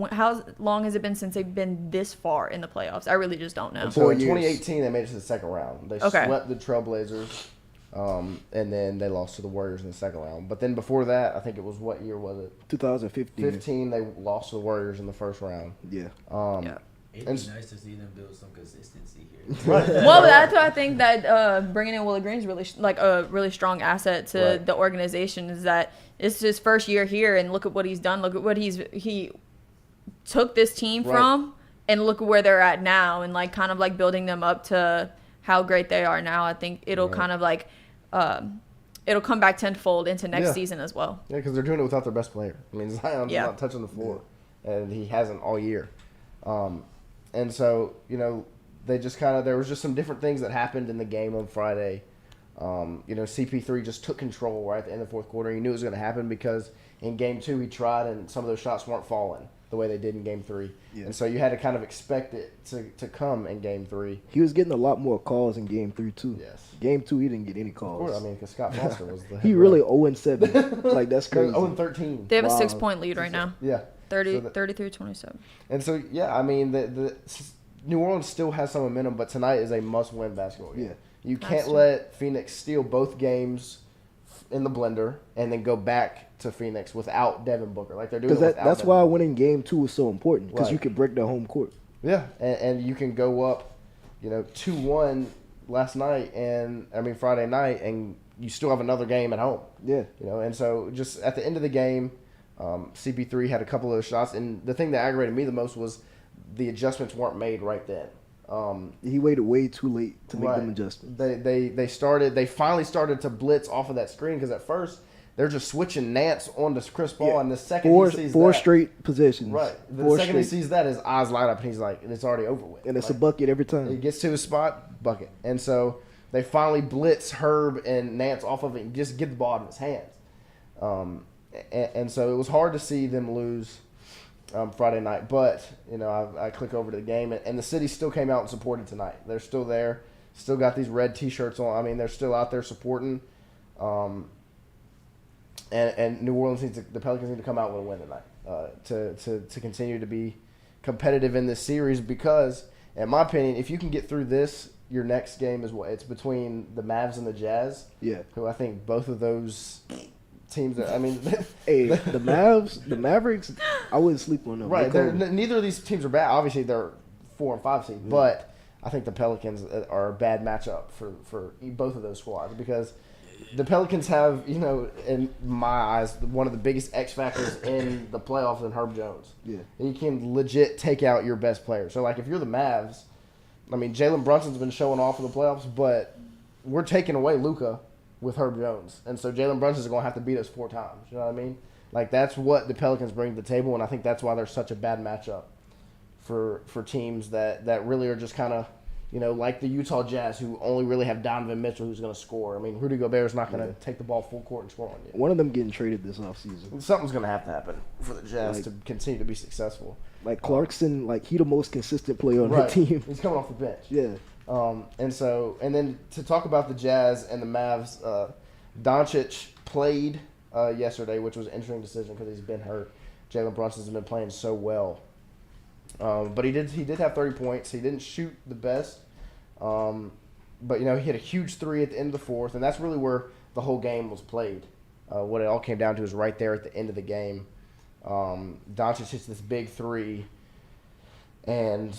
S2: how long has it been since they've been this far in the playoffs? I really just don't know.
S1: So in 2018, they made it to the second round. They swept the Trailblazers. And then they lost to the Warriors in the second round. But then before that, I think it was, what year was it?
S3: 2015.
S1: 15, they lost to the Warriors in the first round.
S3: Yeah.
S4: It'd be nice to see them build some consistency here.
S2: Well, that's why I think that bringing in Willie Green is really like a really strong asset to the organization. Is that it's his first year here, and look at what he's done. Look at what he took this team from, and look at where they're at now, and like kind of like building them up to how great they are now. I think it'll kind of like. It'll come back tenfold into next season as well.
S1: Yeah, because they're doing it without their best player. I mean, Zion's not touching the floor, and he hasn't all year. And so, they just there was just some different things that happened in the game on Friday. CP3 just took control right at the end of the fourth quarter. He knew it was going to happen because in game 2 he tried, and some of those shots weren't falling the way they did in game 3. Yeah. And so you had to kind of expect it to come in game 3.
S3: He was getting a lot more calls in game 3 too.
S1: Yes.
S3: Game 2 he didn't get any calls.
S1: Of course, I mean, because Scott Foster was the
S3: he really 0-7. Like that's crazy.
S1: 0-13.
S2: They have a 6-point lead right now.
S1: Yeah.
S2: 33-27.
S1: And so I mean the New Orleans still has some momentum, but tonight is a must-win basketball game. Yeah. You can't let Phoenix steal both games in the blender and then go back to Phoenix without Devin Booker. Like they're doing
S3: that's why winning game 2 is so important, because you can break their home court.
S1: Yeah, and you can go up, 2-1 Friday night, and you still have another game at home. Yeah. And so just at the end of the game, CP3 had a couple of shots, and the thing that aggravated me the most was the adjustments weren't made right then.
S3: He waited way too late to make them adjustments.
S1: They finally started to blitz off of that screen, because at first they're just switching Nance onto Chris Paul, and the second he sees
S3: four straight possessions.
S1: Right. The second he sees that, his eyes light up, and he's like, and it's already over with.
S3: And it's a bucket every time.
S1: He gets to his spot, bucket. And so they finally blitz Herb and Nance off of it and just get the ball out of his hands. And so it was hard to see them lose Friday night. But, I click over to the game, and the city still came out and supported tonight. They're still there, still got these red T-shirts on. I mean, they're still out there supporting. And New Orleans the Pelicans need to come out with a win tonight to continue to be competitive in this series, because, in my opinion, if you can get through this, your next game is it's between the Mavs and the Jazz. Yeah. Who I think both of those teams the
S3: Mavs, the Mavericks, I wouldn't sleep on them.
S1: Right. Neither of these teams are bad. Obviously, they're 4 and 5 seed, but I think the Pelicans are a bad matchup for both of those squads, because the Pelicans have, in my eyes, one of the biggest X factors in the playoffs in Herb Jones. Yeah. He can legit take out your best player. So, if you're the Mavs, I mean, Jalen Brunson's been showing off in the playoffs, but we're taking away Luka, with Herb Jones. And so Jalen Brunson is going to have to beat us 4 times. You know what I mean? Like, that's what the Pelicans bring to the table, and I think that's why they're such a bad matchup for teams that really are just kind of, like the Utah Jazz, who only really have Donovan Mitchell who's going to score. I mean, Rudy Gobert's not going to take the ball full court and score on you.
S3: One of them getting traded this offseason.
S1: Something's going to have to happen for the Jazz to continue to be successful.
S3: Like Clarkson, he the most consistent player on
S1: right.
S3: that team.
S1: He's coming off the bench.
S3: Yeah.
S1: And then to talk about the Jazz and the Mavs, Doncic played yesterday, which was an interesting decision because he's been hurt. Jalen Brunson's been playing so well. But he did have 30 points. He didn't shoot the best. But, he hit a huge 3 at the end of the fourth, and that's really where the whole game was played. What it all came down to is right there at the end of the game. Doncic hits this big 3, and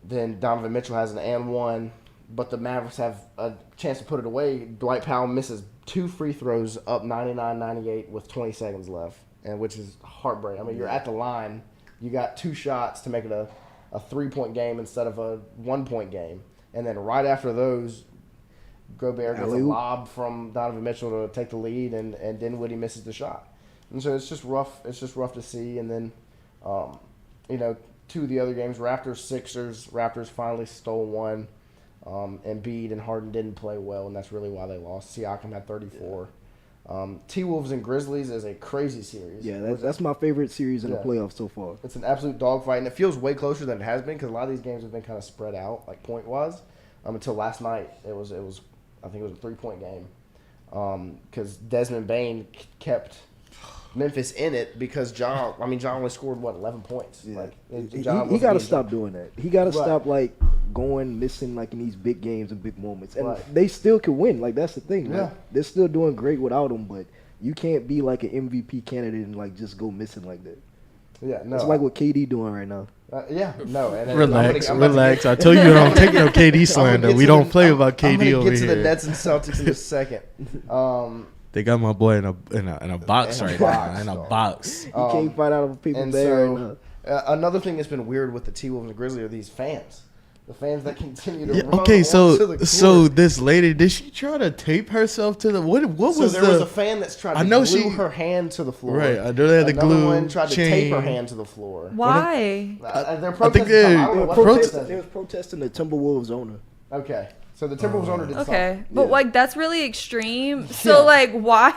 S1: then Donovan Mitchell has an and 1, but the Mavericks have a chance to put it away. Dwight Powell misses 2 free throws up 99-98 with 20 seconds left, and which is heartbreaking. I mean, you're at the line. You got 2 shots to make it a 3-point game instead of a 1-point game. And then right after those, Gobert gets a lob from Donovan Mitchell to take the lead, and Dinwiddie misses the shot. And so it's just rough. It's just rough to see. And then, 2 of the other games, Raptors-Sixers. Raptors finally stole one. Embiid and Harden didn't play well, and that's really why they lost. Siakam had 34. T-Wolves and Grizzlies is a crazy series.
S3: Yeah, that's my favorite series in the playoffs so far.
S1: It's an absolute dogfight, and it feels way closer than it has been because a lot of these games have been kind of spread out, like point-wise. Until last night, I think it was a 3-point game because Desmond Bane kept Memphis in it because John only scored 11 points.
S3: Yeah.
S1: He
S3: got to stop doing that. He got to stop going missing in these big games and big moments, and they still can win. That's the thing. They're still doing great without him, but you can't be an MVP candidate and just go missing like that.
S1: Yeah, no.
S3: It's like what KD doing right now.
S5: Relax. I told you don't take no KD slander. We don't play about KD over here.
S1: Get to the Nets and Celtics in a second.
S5: They got my boy in a box right now. In a box.
S3: You can't fight out of a paper bag right now.
S1: Another thing that's been weird with the T-Wolves and Grizzlies are these fans. The fans that continue to run
S5: okay,
S1: onto the court.
S5: so this lady, did she try to tape herself to the what was
S1: there was a fan that's tried to glue her hand to the floor.
S5: Right, I know they had the glue.
S1: Another one tried to tape her hand to the floor.
S2: Why?
S1: They're protesting.
S3: They was protesting the Timberwolves owner.
S1: Okay. So the Timberwolves owner did something.
S2: Okay, but that's really extreme. So why?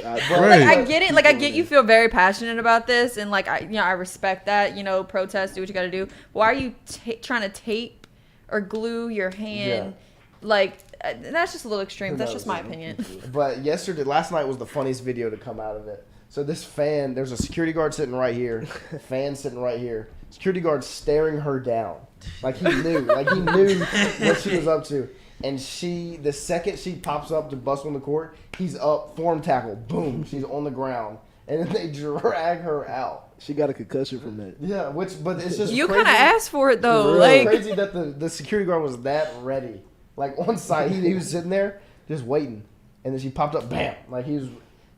S2: I get it. I get you feel very passionate about this, and I respect that. Protest, do what you got to do. Why are you trying to tape or glue your hand? That's just a little extreme. That's just my opinion.
S1: But last night was the funniest video to come out of it. So this fan, there's a security guard sitting right here, fan sitting right here. Security guard staring her down, he knew what she was up to. And the second she pops up to bust on the court, he's up, form tackle, boom, she's on the ground, and then they drag her out.
S3: She got a concussion from that.
S1: Yeah, but it's just
S2: you kind of asked for it though.
S1: It's crazy that the security guard was that ready, on site. He was sitting there just waiting, and then she popped up, bam,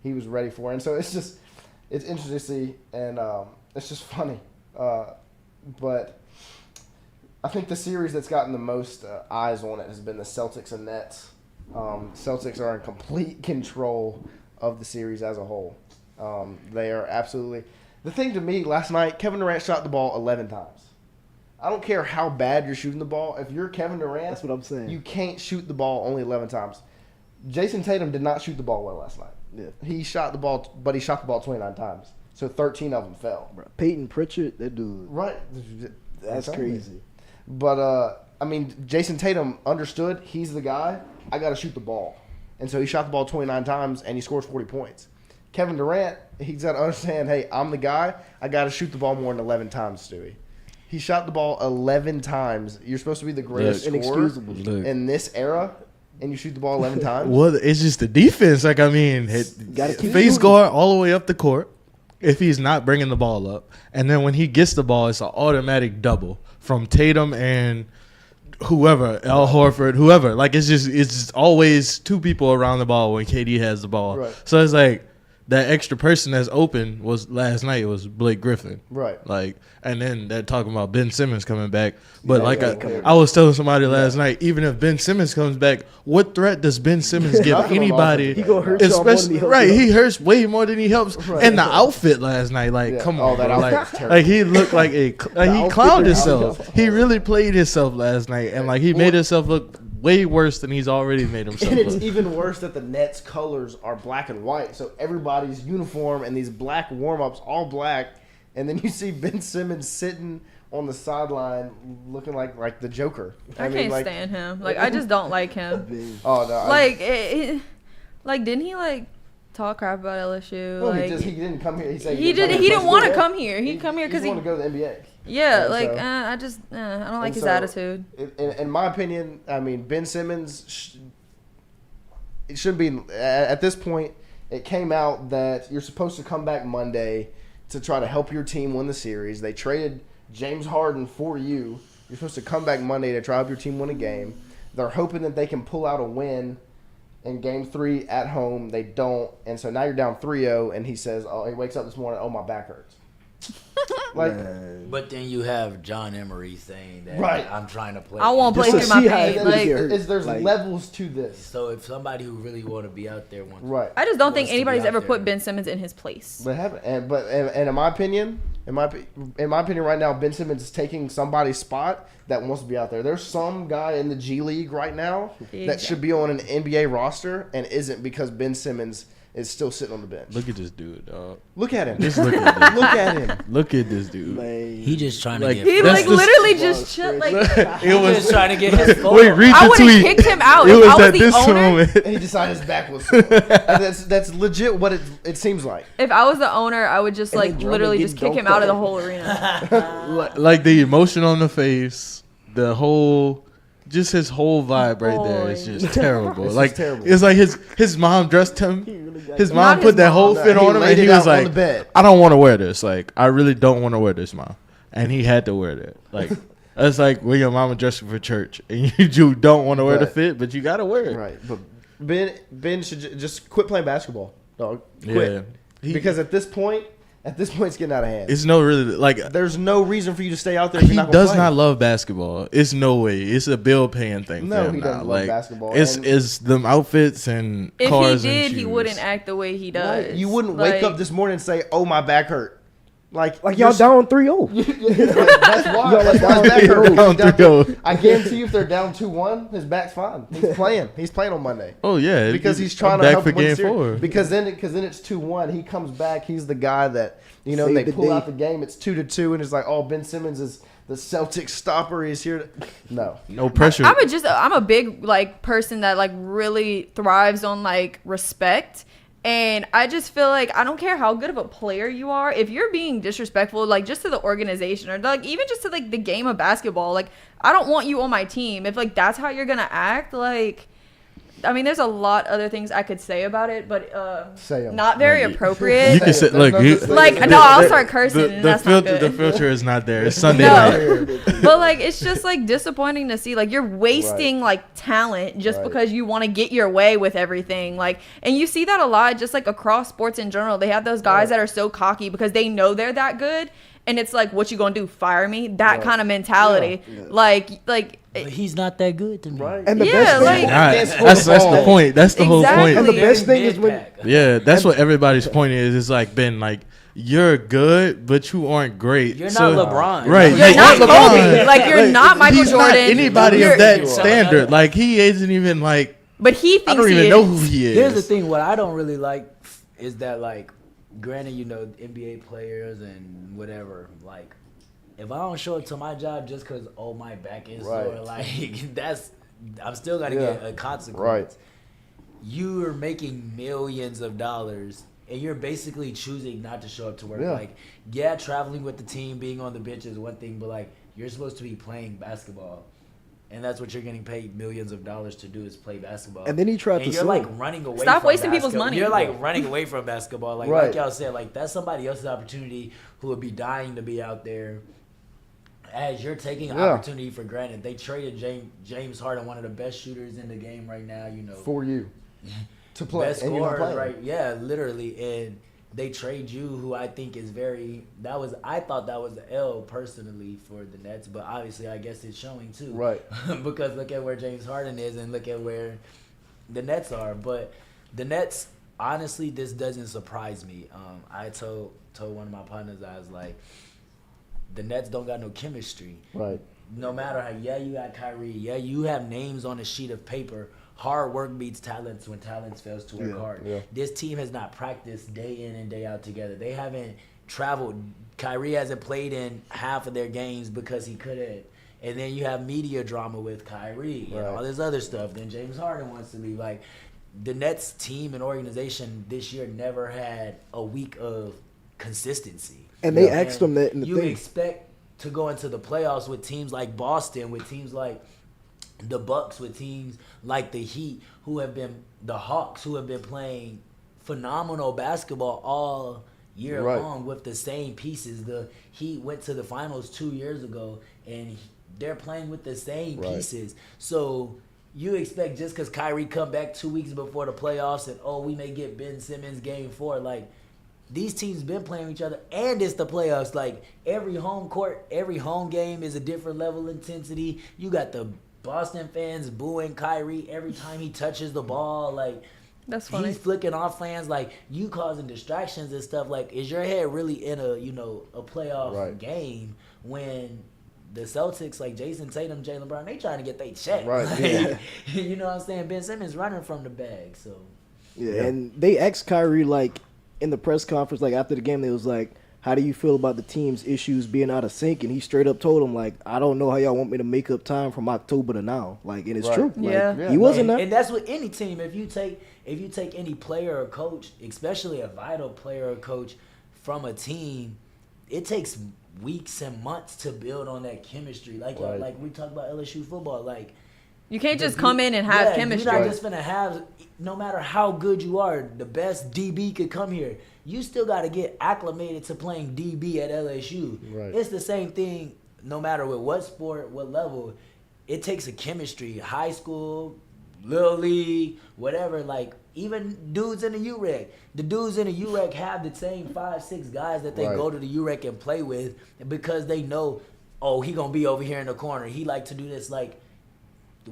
S1: he was ready for it. And so it's interesting to see, and it's just funny. But I think the series that's gotten the most eyes on it has been the Celtics and Nets. Celtics are in complete control of the series as a whole. They are absolutely... The thing to me, last night, Kevin Durant shot the ball 11 times. I don't care how bad you're shooting the ball. If you're Kevin Durant,
S3: that's what I'm saying.
S1: You can't shoot the ball only 11 times. Jason Tatum did not shoot the ball well last night.
S3: Yeah.
S1: He shot the ball, but he shot the ball 29 times. So 13 of them fell.
S3: Peyton Pritchard, that dude.
S1: Right.
S3: That's crazy.
S1: But, Jason Tatum understood he's the guy. I got to shoot the ball. And so he shot the ball 29 times, and he scored 40 points. Kevin Durant, he's got to understand, hey, I'm the guy. I got to shoot the ball more than 11 times, Stewie. He shot the ball 11 times. You're supposed to be the greatest scorer in this era, and you shoot the ball 11 times?
S5: Well, it's just the defense. Face guard all the way up the court if he's not bringing the ball up. And then when he gets the ball, it's an automatic double from Tatum and whoever, Al Horford, whoever. It's just always two people around the ball when KD has the ball.
S1: Right.
S5: So it's that extra person that's open was last night. It was Blake Griffin.
S1: Right.
S5: Like, and then they're talking about Ben Simmons coming back. But
S1: Yeah,
S5: I was telling somebody last night, even if Ben Simmons comes back, what threat does Ben Simmons give
S1: Nothing on
S5: anybody?
S1: offense.
S3: He gonna hurt y'all more than he helps
S5: Right,
S3: y'all.
S5: he hurts way more than he helps.
S1: Right.
S5: And the outfit last night, like,
S1: Yeah.
S5: come
S1: Oh,
S5: on,
S1: that
S5: bro.
S1: outfit's
S5: Like,
S1: terrible.
S5: he looked like he
S3: outfit
S5: clowned
S3: is
S5: himself.
S3: awful.
S5: He really played himself last night, and like he made himself look way worse than he's already made himself
S1: And it's
S5: look.
S1: even worse that the Nets colors are black and white. So everybody's uniform and these black warm-ups all black. And then you see Ben Simmons sitting on the sideline looking like the Joker.
S2: I
S1: mean,
S2: can't stand him. Like, I just don't like him.
S1: Oh, no.
S2: Like, didn't he like talk crap about LSU?
S1: Well,
S2: like,
S1: he didn't come here. He said
S2: he didn't want to come here. He come here because
S1: he wanted to go to the NBA.
S2: yeah,
S1: And
S2: like
S1: so-
S2: I don't like his
S1: so,
S2: attitude.
S1: In my opinion, I mean, Ben Simmons, it should be, at this point, it came out that you're supposed to come back Monday to try to help your team win the series. They traded James Harden for you. You're supposed to come back Monday to try to help your team win a game. They're hoping that they can pull out a win in Game 3 at home. They don't. And so now you're down 3-0, and he says, he wakes up this morning, my back hurts. Like,
S6: But then you have John Emery saying that
S1: Right.
S6: I'm trying to play.
S2: I won't play
S3: Just
S2: through
S3: to
S2: my
S3: see how
S2: pain.
S3: it
S2: Like,
S3: feels.
S1: there's
S3: Like-
S1: levels to this.
S6: So if somebody who really want to be out there wants,
S1: Right.
S2: I just don't think
S6: wants to be
S2: anybody's
S6: out
S2: ever
S6: there.
S2: put Ben Simmons in his place.
S1: But haven't. And in my opinion, in my opinion, right now, Ben Simmons is taking somebody's spot that wants to be out there. There's some guy in the G League right now that should be on an NBA roster and isn't because Ben Simmons is still sitting on the bench.
S5: Look at this dude, dog.
S1: Look at him.
S5: Just look at this.
S1: Look at him.
S5: Look at this dude.
S6: he just trying to
S5: Like,
S6: get.
S2: He
S5: That's
S2: like
S5: the-
S2: literally just chill. Like,
S5: It
S6: He
S5: was
S6: just trying to get his photo.
S5: Wait, read
S2: I
S5: the
S2: would have
S5: tweet.
S2: kicked him out
S5: It
S2: if
S5: was
S2: I was
S5: at
S2: the
S5: this
S2: owner.
S5: moment.
S1: And he decided his back was sore. And that's legit what it seems like.
S2: If I was the owner, I would just
S3: And
S2: like
S3: then Drummond
S2: literally
S3: getting
S2: just kick him
S3: dunked
S2: out of the
S3: on.
S2: whole arena.
S5: Like the emotion on the face, the whole, just his whole vibe right there is
S2: Boy.
S5: just terrible.
S1: It's
S5: Like
S1: just terrible.
S5: it's like his mom dressed him. His mom
S2: Not
S5: put
S2: his
S5: that
S2: mom.
S5: whole
S1: No,
S5: fit
S1: he
S5: on him,
S1: laid
S5: and he
S1: it
S5: was
S1: out on
S5: like,
S1: the bed.
S5: "I don't want to wear this. Like, I really don't want to wear this, mom." And he had to wear that. Like, that's like when your mama dressing for church, and you don't want to wear the
S1: Right.
S5: fit, but you gotta wear it.
S1: Right. But Ben should just quit playing basketball, dog. Quit.
S5: Yeah.
S1: Because at this point, it's getting out of hand.
S5: It's no really like
S1: There's no reason for you to stay out there. If
S5: he
S1: you're not
S5: does
S1: gonna play.
S5: not love basketball. It's no way. It's a bill paying thing.
S1: No,
S5: for him
S1: he doesn't
S5: now.
S1: love
S5: Like,
S1: basketball.
S5: It's
S1: And-
S5: it's them outfits and
S2: If he
S5: cars and
S2: did, he
S5: shoes.
S2: wouldn't act the way he does.
S1: Right. You wouldn't wake up this morning and say, "Oh, my back hurt." Like
S3: Like
S1: you're
S3: y'all down 3-0.
S1: That's why.
S3: Y'all
S1: That's why
S3: down
S1: his back hurt.
S5: 3-0.
S1: He's down
S5: Down
S1: 3-0. I guarantee you, if they're down 2-1, his back's fine. He's playing. He's playing on Monday.
S5: Oh yeah,
S1: Because he's trying
S5: I'm
S1: to
S5: back
S1: help
S5: for
S1: win the
S5: game
S1: series.
S5: 4.
S1: Because then it's 2-1. He comes back. He's the guy that and
S3: Save
S1: they
S3: the
S1: pull
S3: day.
S1: out the game. It's 2-2, and it's like, oh, Ben Simmons is the Celtics stopper. He's here. No,
S5: No pressure.
S2: I'm a big like person that like really thrives on like respect. And I just feel like I don't care how good of a player you are, if you're being disrespectful, like just to the organization or like even just to like the game of basketball, like I don't want you on my team. If like that's how you're gonna act, like I mean, there's a lot other things I could say about it, but
S1: Say 'em.
S2: not very
S5: Like,
S2: appropriate.
S5: You can say, look,
S2: Like, no, I'll start cursing, and that's not
S5: filter,
S2: good.
S5: the filter is not there. It's Sunday
S2: No.
S5: night.
S2: But like it's just like disappointing to see like you're wasting like talent just
S1: Right.
S2: because you want to get your way with everything, like, and you see that a lot just like across sports in general. They have those guys that are so cocky because they know they're that good, and it's like, what you gonna do, fire me? That
S1: Right.
S2: kind of mentality. Like
S6: But he's not that good to me.
S1: right.
S3: And the
S2: Yeah,
S3: best
S2: like-
S3: thing,
S5: Nah,
S1: Can't score
S5: that's
S1: the
S5: the
S1: ball.
S5: point. That's the whole
S2: Exactly.
S5: point.
S3: and the best thing is when
S6: Mid-pack.
S5: Yeah, that's what everybody's point is. It's like, Ben, like, you're good, but you aren't great.
S6: You're
S5: So-
S6: not LeBron.
S5: Right.
S2: you're not
S5: LeBron.
S2: Kobe. Like you're not Michael
S5: He's
S2: Jordan.
S5: not anybody
S2: You're-
S5: of that
S6: You're-
S5: standard. Like, he isn't even like,
S2: But he thinks
S5: I don't
S2: he
S5: even
S2: is.
S5: know who he is.
S6: Here's the thing. What I don't really like is that, like, granted, you know, NBA players and whatever, like, if I don't show up to my job just because, oh, my back is
S1: Right.
S6: sore, like, I'm still going to
S1: Yeah.
S6: get a consequence.
S1: Right.
S6: You are making millions of dollars, and you're basically choosing not to show up to work.
S1: Yeah.
S6: Like, yeah, traveling with the team, being on the bench is one thing, but, like, you're supposed to be playing basketball. And that's what you're getting paid millions of dollars to do is play basketball.
S3: And then he tried
S6: and
S3: to
S6: you're
S3: sue
S6: like
S3: him.
S6: running away.
S2: Stop
S6: from
S2: wasting people's
S6: basketball.
S2: money.
S6: You're like running away from basketball. Like
S1: Right.
S6: y'all said, like that's somebody else's opportunity who would be dying to be out there. As you're taking an
S1: Yeah.
S6: opportunity for granted, they traded James Harden, one of the best shooters in the game right now. You know,
S1: For you. to play,
S4: best
S1: and you're not
S4: scorer,
S1: playing.
S4: right? Yeah, literally, and they trade you, who I think is I thought that was the L personally for the Nets, but obviously I guess it's showing too.
S1: Right.
S4: Because look at where James Harden is and look at where the Nets are. But the Nets, honestly, this doesn't surprise me. I told one of my partners, I was like, the Nets don't got no chemistry.
S1: Right.
S4: No matter how, you got Kyrie, you have names on a sheet of paper. Hard work beats talents when talents fails to work hard.
S1: Yeah.
S4: This team has not practiced day in and day out together. They haven't traveled. Kyrie hasn't played in half of their games because he couldn't. And then you have media drama with Kyrie and all this other stuff. Then James Harden wants to leave. Like, the Nets team and organization this year never had a week of consistency.
S3: And they asked them that in the
S4: you
S3: thing.
S4: expect to go into the playoffs with teams like Boston, with teams like the Bucks, with teams like the Heat, the Hawks, who have been playing phenomenal basketball all year long with the same pieces. The Heat went to the finals 2 years ago, and they're playing with the same pieces. So you expect just because Kyrie come back 2 weeks before the playoffs and, we may get Ben Simmons game 4, like, these teams been playing with each other, and it's the playoffs. Like, every home game is a different level of intensity. You got the Boston fans booing Kyrie every time he touches the ball. Like,
S2: That's funny.
S4: He's flicking off fans. Like, you causing distractions and stuff. Like, is your head really in a playoff game when the Celtics, like Jason Tatum, Jaylen Brown, they trying to get their check.
S1: Right.
S4: Like,
S1: Yeah.
S4: you know what I'm saying? Ben Simmons running from the bag. So
S3: Yeah, and they asked Kyrie, like, in the press conference, like, after the game, they was like, how do you feel about the team's issues being out of sync? And he straight up told them, like, I don't know how y'all want me to make up time from October to now. Like, and it's true. Like,
S2: Yeah.
S3: he wasn't there.
S4: And that's with any team. If you take any player or coach, especially a vital player or coach from a team, it takes weeks and months to build on that chemistry. Like we talked about LSU football. Like,
S2: You can't just come in and have chemistry.
S4: You're not just gonna have. No matter how good you are, the best DB could come here. You still got to get acclimated to playing DB at LSU.
S1: Right.
S4: It's the same thing. No matter with what sport, what level, it takes a chemistry. High school, little league, whatever. Like, even dudes in the UREC. The dudes in the UREC have the same 5-6 guys that they go to the UREC and play with because they know, he gonna be over here in the corner. He like to do this. Like,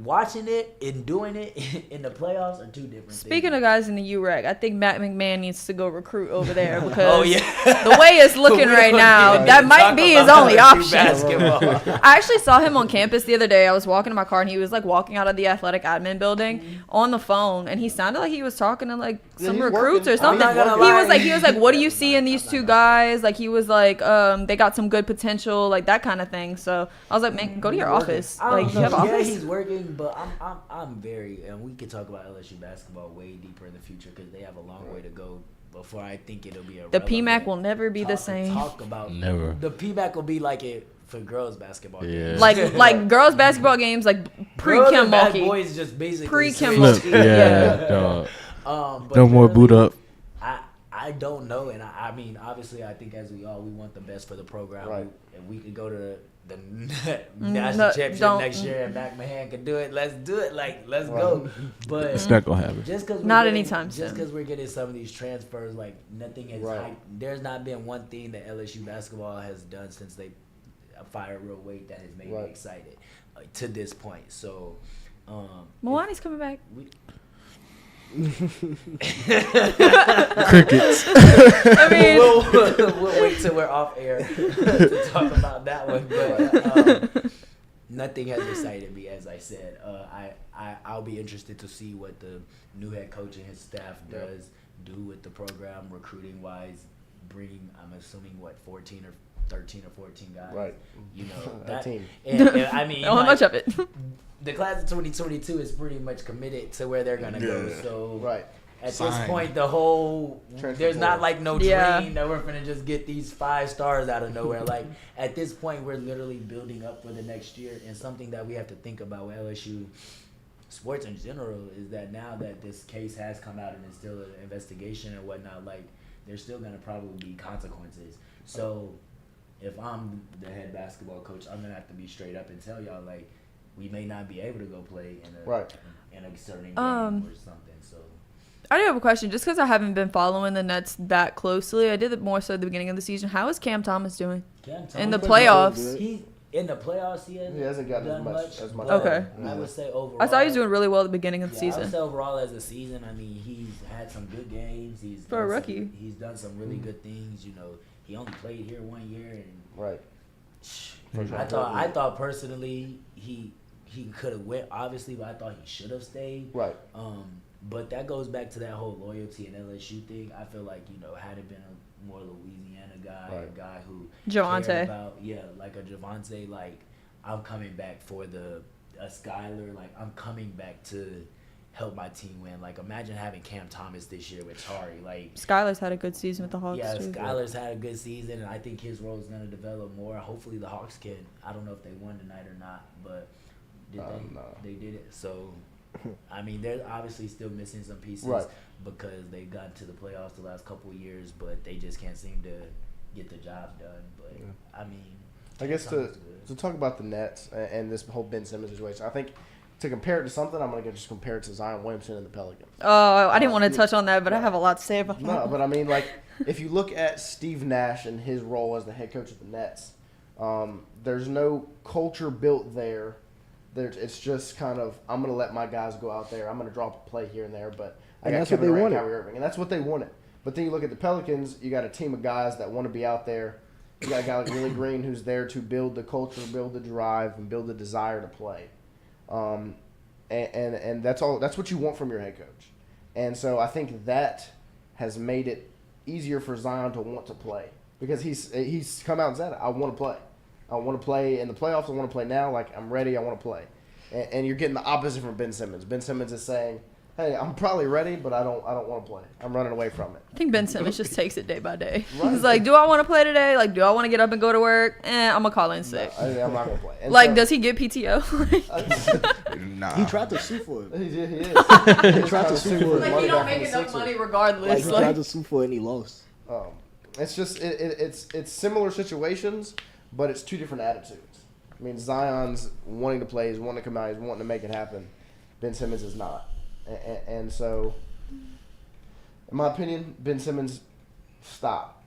S4: watching it and doing it in the playoffs are two different
S2: Speaking
S4: things.
S2: of guys in the UREC, I think Matt McMahon needs to go recruit over there because
S4: Oh,
S2: the way it's looking right now, that might be his only option.
S4: Basketball.
S2: I actually saw him on campus the other day. I was walking to my car and he was like walking out of the athletic admin building on the phone, and he sounded like he was talking to like some
S1: he's
S2: recruits
S1: working.
S2: or something.
S4: I'm not gonna
S2: He
S4: lie.
S2: was like, what do you see in these two guys? Like, he was like, they got some good potential, like that kind of thing. So I was like, man, go to your office.
S4: I
S2: Like,
S4: don't
S2: you have
S4: know.
S2: an
S4: Yeah,
S2: office.
S4: he's working, but I'm very, and we could talk about LSU basketball way deeper in the future because they have a long way to go before I think it'll be a
S2: The PMAC will never be the same.
S4: Talk about
S5: Never.
S4: The PMAC will be like it for girls basketball.
S5: Yeah.
S4: games.
S2: Like girls basketball games, like
S4: Girls
S2: pre-Kim
S4: and bad
S2: Mulkey.
S4: boys just basically
S2: Pre-Kim
S4: switch.
S2: Mulkey.
S5: Yeah, dog.
S4: But
S5: No more boot
S4: literally,
S5: up.
S4: I don't know, and I mean, obviously, I think as we want the best for the program.
S1: Right.
S4: If we could go to the national championship
S2: don't.
S4: next year and Mac Mahan can do it, let's do it. Like, let's go. But
S5: It's not gonna happen.
S4: just because
S2: Not anytime
S4: just
S2: soon.
S4: because we're getting some of these transfers, like nothing has.
S1: Right.
S4: There's not been one thing that LSU basketball has done since they fired Real Weight that has made me excited to this point. So,
S2: Milani's coming back.
S5: Crickets.
S2: I mean,
S4: we'll wait till we're off air to talk about that one. But nothing has excited me, as I said. I'll be interested to see what the new head coach and his staff do with the program, recruiting wise. Bring, I'm assuming, 13 or 14 guys.
S1: Right.
S4: You know,
S1: A team.
S4: And I mean,
S2: not much of it.
S4: the class of 2022 is pretty much committed to where they're gonna go. So at this
S5: Signed.
S4: point, the whole
S1: Transfer
S4: there's not
S1: portal.
S4: like no
S2: Yeah.
S4: dream that we're gonna just get these 5 stars out of nowhere. Like, at this point, we're literally building up for the next year, and something that we have to think about with LSU sports in general is that now that this case has come out and it's still an investigation and whatnot, like, there's still gonna probably be consequences. So if I'm the head basketball coach, I'm gonna have to be straight up and tell y'all, like, we may not be able to go play in a certain game or something. So
S2: I do have a question. Just because I haven't been following the Nets that closely, I did it more so at the beginning of the season. How is Cam Thomas doing in the playoffs?
S6: In the playoffs, he hasn't
S1: gotten
S6: done
S1: much.
S2: Okay.
S6: I would say overall.
S2: I thought he was doing really well at the beginning of the
S6: I
S2: season.
S6: would say overall as a season, I mean, he's had some good games.
S2: For a rookie.
S6: He's done some really good things. You know, he only played here 1 year, and
S1: Right.
S6: I thought personally he could have went, obviously, but I thought he should have stayed.
S1: Right.
S6: But that goes back to that whole loyalty and LSU thing. I feel like, you know, had it been a more Louisiana guy,
S1: Right.
S6: a guy who
S2: Javonte.
S6: cared about, like a Javonte, like I'm coming back for a Skylar, like I'm coming back to help my team win. Like imagine having Cam Thomas this year with Tari. Like
S2: Skylar's had a good season with the Hawks.
S6: yeah,
S2: too.
S6: Skylar's had a good season, and I think his role is going to develop more. Hopefully the Hawks can. I don't know if they won tonight or not, but
S1: No.
S6: they did it. So I mean, they're obviously still missing some pieces
S1: Right.
S6: because they've gotten to the playoffs the last couple of years, but they just can't seem to get the job done. But I mean,
S1: I guess
S6: Thomas is
S1: to
S6: good.
S1: talk about the Nets and this whole Ben Simmons situation, I think to compare it to something, I'm going to just compare it to Zion Williamson and the Pelicans.
S2: Oh, I didn't want to touch on that, but I have a lot to say about that.
S1: No, but I mean, like, if you look at Steve Nash and his role as the head coach of the Nets, there's no culture built there. It's just kind of, I'm going to let my guys go out there. I'm going to drop a play here and there, but I got Kevin Durant, Kyrie Irving, and that's what they wanted. But then you look at the Pelicans, you got a team of guys that want to be out there. You got a guy like Willie Green who's there to build the culture, build the drive, and build the desire to play. And that's all. That's what you want from your head coach. And so I think that has made it easier for Zion to want to play because he's come out and said, I want to play. I want to play in the playoffs. I want to play now. Like, I'm ready. I want to play. And you're getting the opposite from Ben Simmons. Ben Simmons is saying, hey, I'm probably ready, but I don't want to play. I'm running away from it.
S2: I think Ben Simmons just takes it day by day.
S1: Right.
S2: He's like, do I want to play today? Like, do I want to get up and go to work? I'm going to call in sick.
S1: No, I'm not going to play. And
S2: Like,
S1: so-
S2: does he get PTO?
S5: Nah.
S3: He tried to sue for it.
S1: He is.
S3: He tried to sue for it.
S2: Like, he don't make enough money regardless.
S3: He tried to sue for it and he lost.
S1: It's just it's similar situations, but it's two different attitudes. I mean, Zion's wanting to play, he's wanting to come out, he's wanting to make it happen. Ben Simmons is not, and so, in my opinion, Ben Simmons, stop,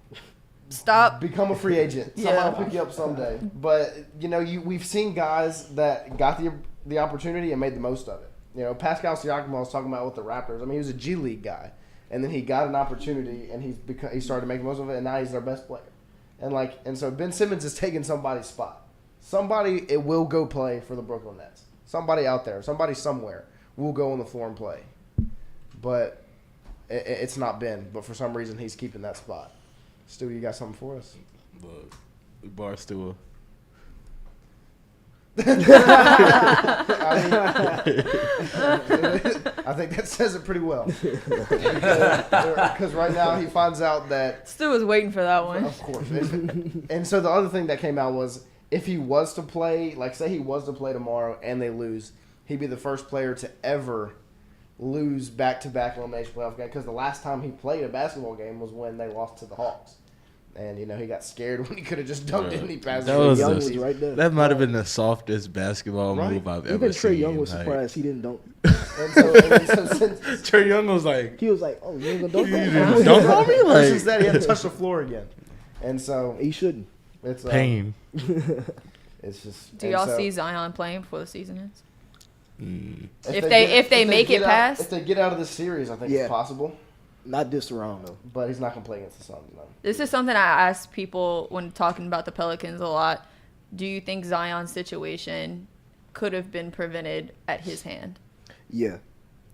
S1: become a free agent. Somebody will pick you up someday. But you know, we've seen guys that got the opportunity and made the most of it. You know, Pascal Siakam, I was talking about with the Raptors. I mean, he was a G League guy. And then he got an opportunity, and he started making the most of it, and now he's their best player. And so Ben Simmons is taking somebody's spot. Somebody will go play for the Brooklyn Nets. Somebody out there, somebody somewhere will go on the floor and play. But it's not Ben. But for some reason, he's keeping that spot. Stu, you got something for us?
S5: Barstool.
S1: I think that says it pretty well. Because right now he finds out that
S2: Stu was waiting for that one.
S1: Of course. And so the other thing that came out was if he was to play, like say he was to play tomorrow and they lose, he'd be the first player to ever lose back-to-back elimination playoff game because the last time he played a basketball game was when they lost to the Hawks. And, you know, he got scared when he could have just dunked it and he passed
S5: That
S1: it.
S5: was
S3: right there.
S5: That might have been the softest basketball move I've ever
S3: Even
S5: seen.
S3: Trae Young was
S5: like-
S3: surprised he didn't dunk.
S1: And so since
S5: Trae Young was like,
S3: He was like, "Oh, you ain't gonna
S5: "You
S3: dunk
S5: didn't
S3: that?"
S5: dunk on me?"
S1: since
S5: Like,
S1: that, he had to touch the floor again. And so
S3: He shouldn't.
S1: it's
S5: pain.
S1: It's just.
S2: Do
S1: and
S2: y'all
S1: so
S2: see Zion playing before the season ends? If
S1: get-
S2: they make
S1: get
S2: it
S1: out-
S2: past?
S1: if they get out of this series, I think
S3: Yeah.
S1: it's possible.
S3: Not this round though.
S1: But he's not going to play against the Suns, no.
S2: This is something I ask people when talking about the Pelicans a lot. Do you think Zion's situation could have been prevented at his hand?
S3: Yeah.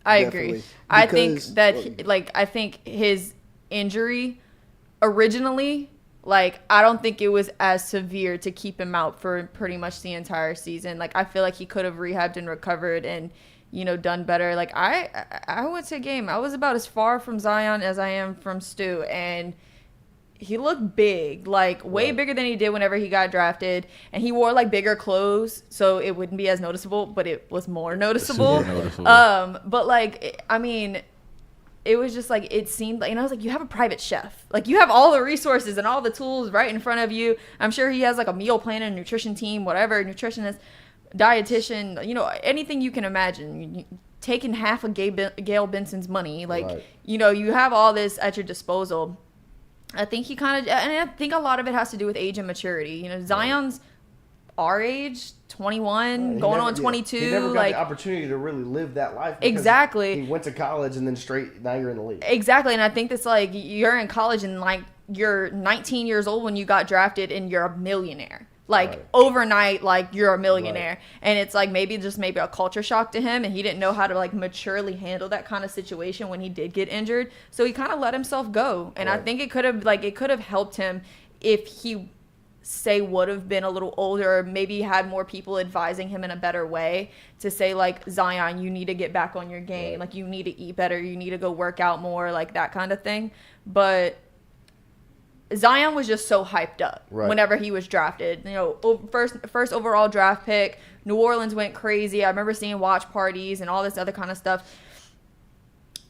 S2: I
S3: Definitely.
S2: agree. I think
S3: Because-
S2: that I think his injury originally, I don't think it was as severe to keep him out for pretty much the entire season. I feel like he could have rehabbed and recovered and, done better. I went to a game. I was about as far from Zion as I am from Stu, and he looked big, way bigger than he did whenever he got drafted. And he wore bigger clothes, so it wouldn't be as noticeable, but it was more noticeable.
S5: Super noticeable.
S2: It was just it seemed and I was you have a private chef. You have all the resources and all the tools right in front of you. I'm sure he has a meal plan and nutrition team, whatever, nutritionist, dietitian, anything you can imagine taking half of Gail Benson's money. Like,
S1: Right.
S2: you know, you have all this at your disposal. I think he kind of, and I think a lot of it has to do with age and maturity. You know, Zion's our age, 21, going on 22.
S1: He never got
S2: like
S1: the opportunity to really live that life. Because
S2: Exactly.
S1: He went to college and then straight, now you're in the league.
S2: Exactly. And I think that's like, you're in college and like you're 19 years old when you got drafted and you're a millionaire. Like
S1: Right.
S2: overnight, like you're a millionaire.
S1: Right.
S2: And it's like maybe a culture shock to him, and he didn't know how to like maturely handle that kind of situation when he did get injured. So he kind of let himself go. And I
S1: Right.
S2: think it could have helped him if he would have been a little older, or maybe had more people advising him in a better way to say like, Zion, you need to get back on your game.
S1: Right.
S2: Like you need to eat better. You need to go work out more, like that kind of thing. But Zion was just so hyped up
S1: Right.
S2: whenever he was drafted. You know, first overall draft pick. New Orleans went crazy. I remember seeing watch parties and all this other kind of stuff.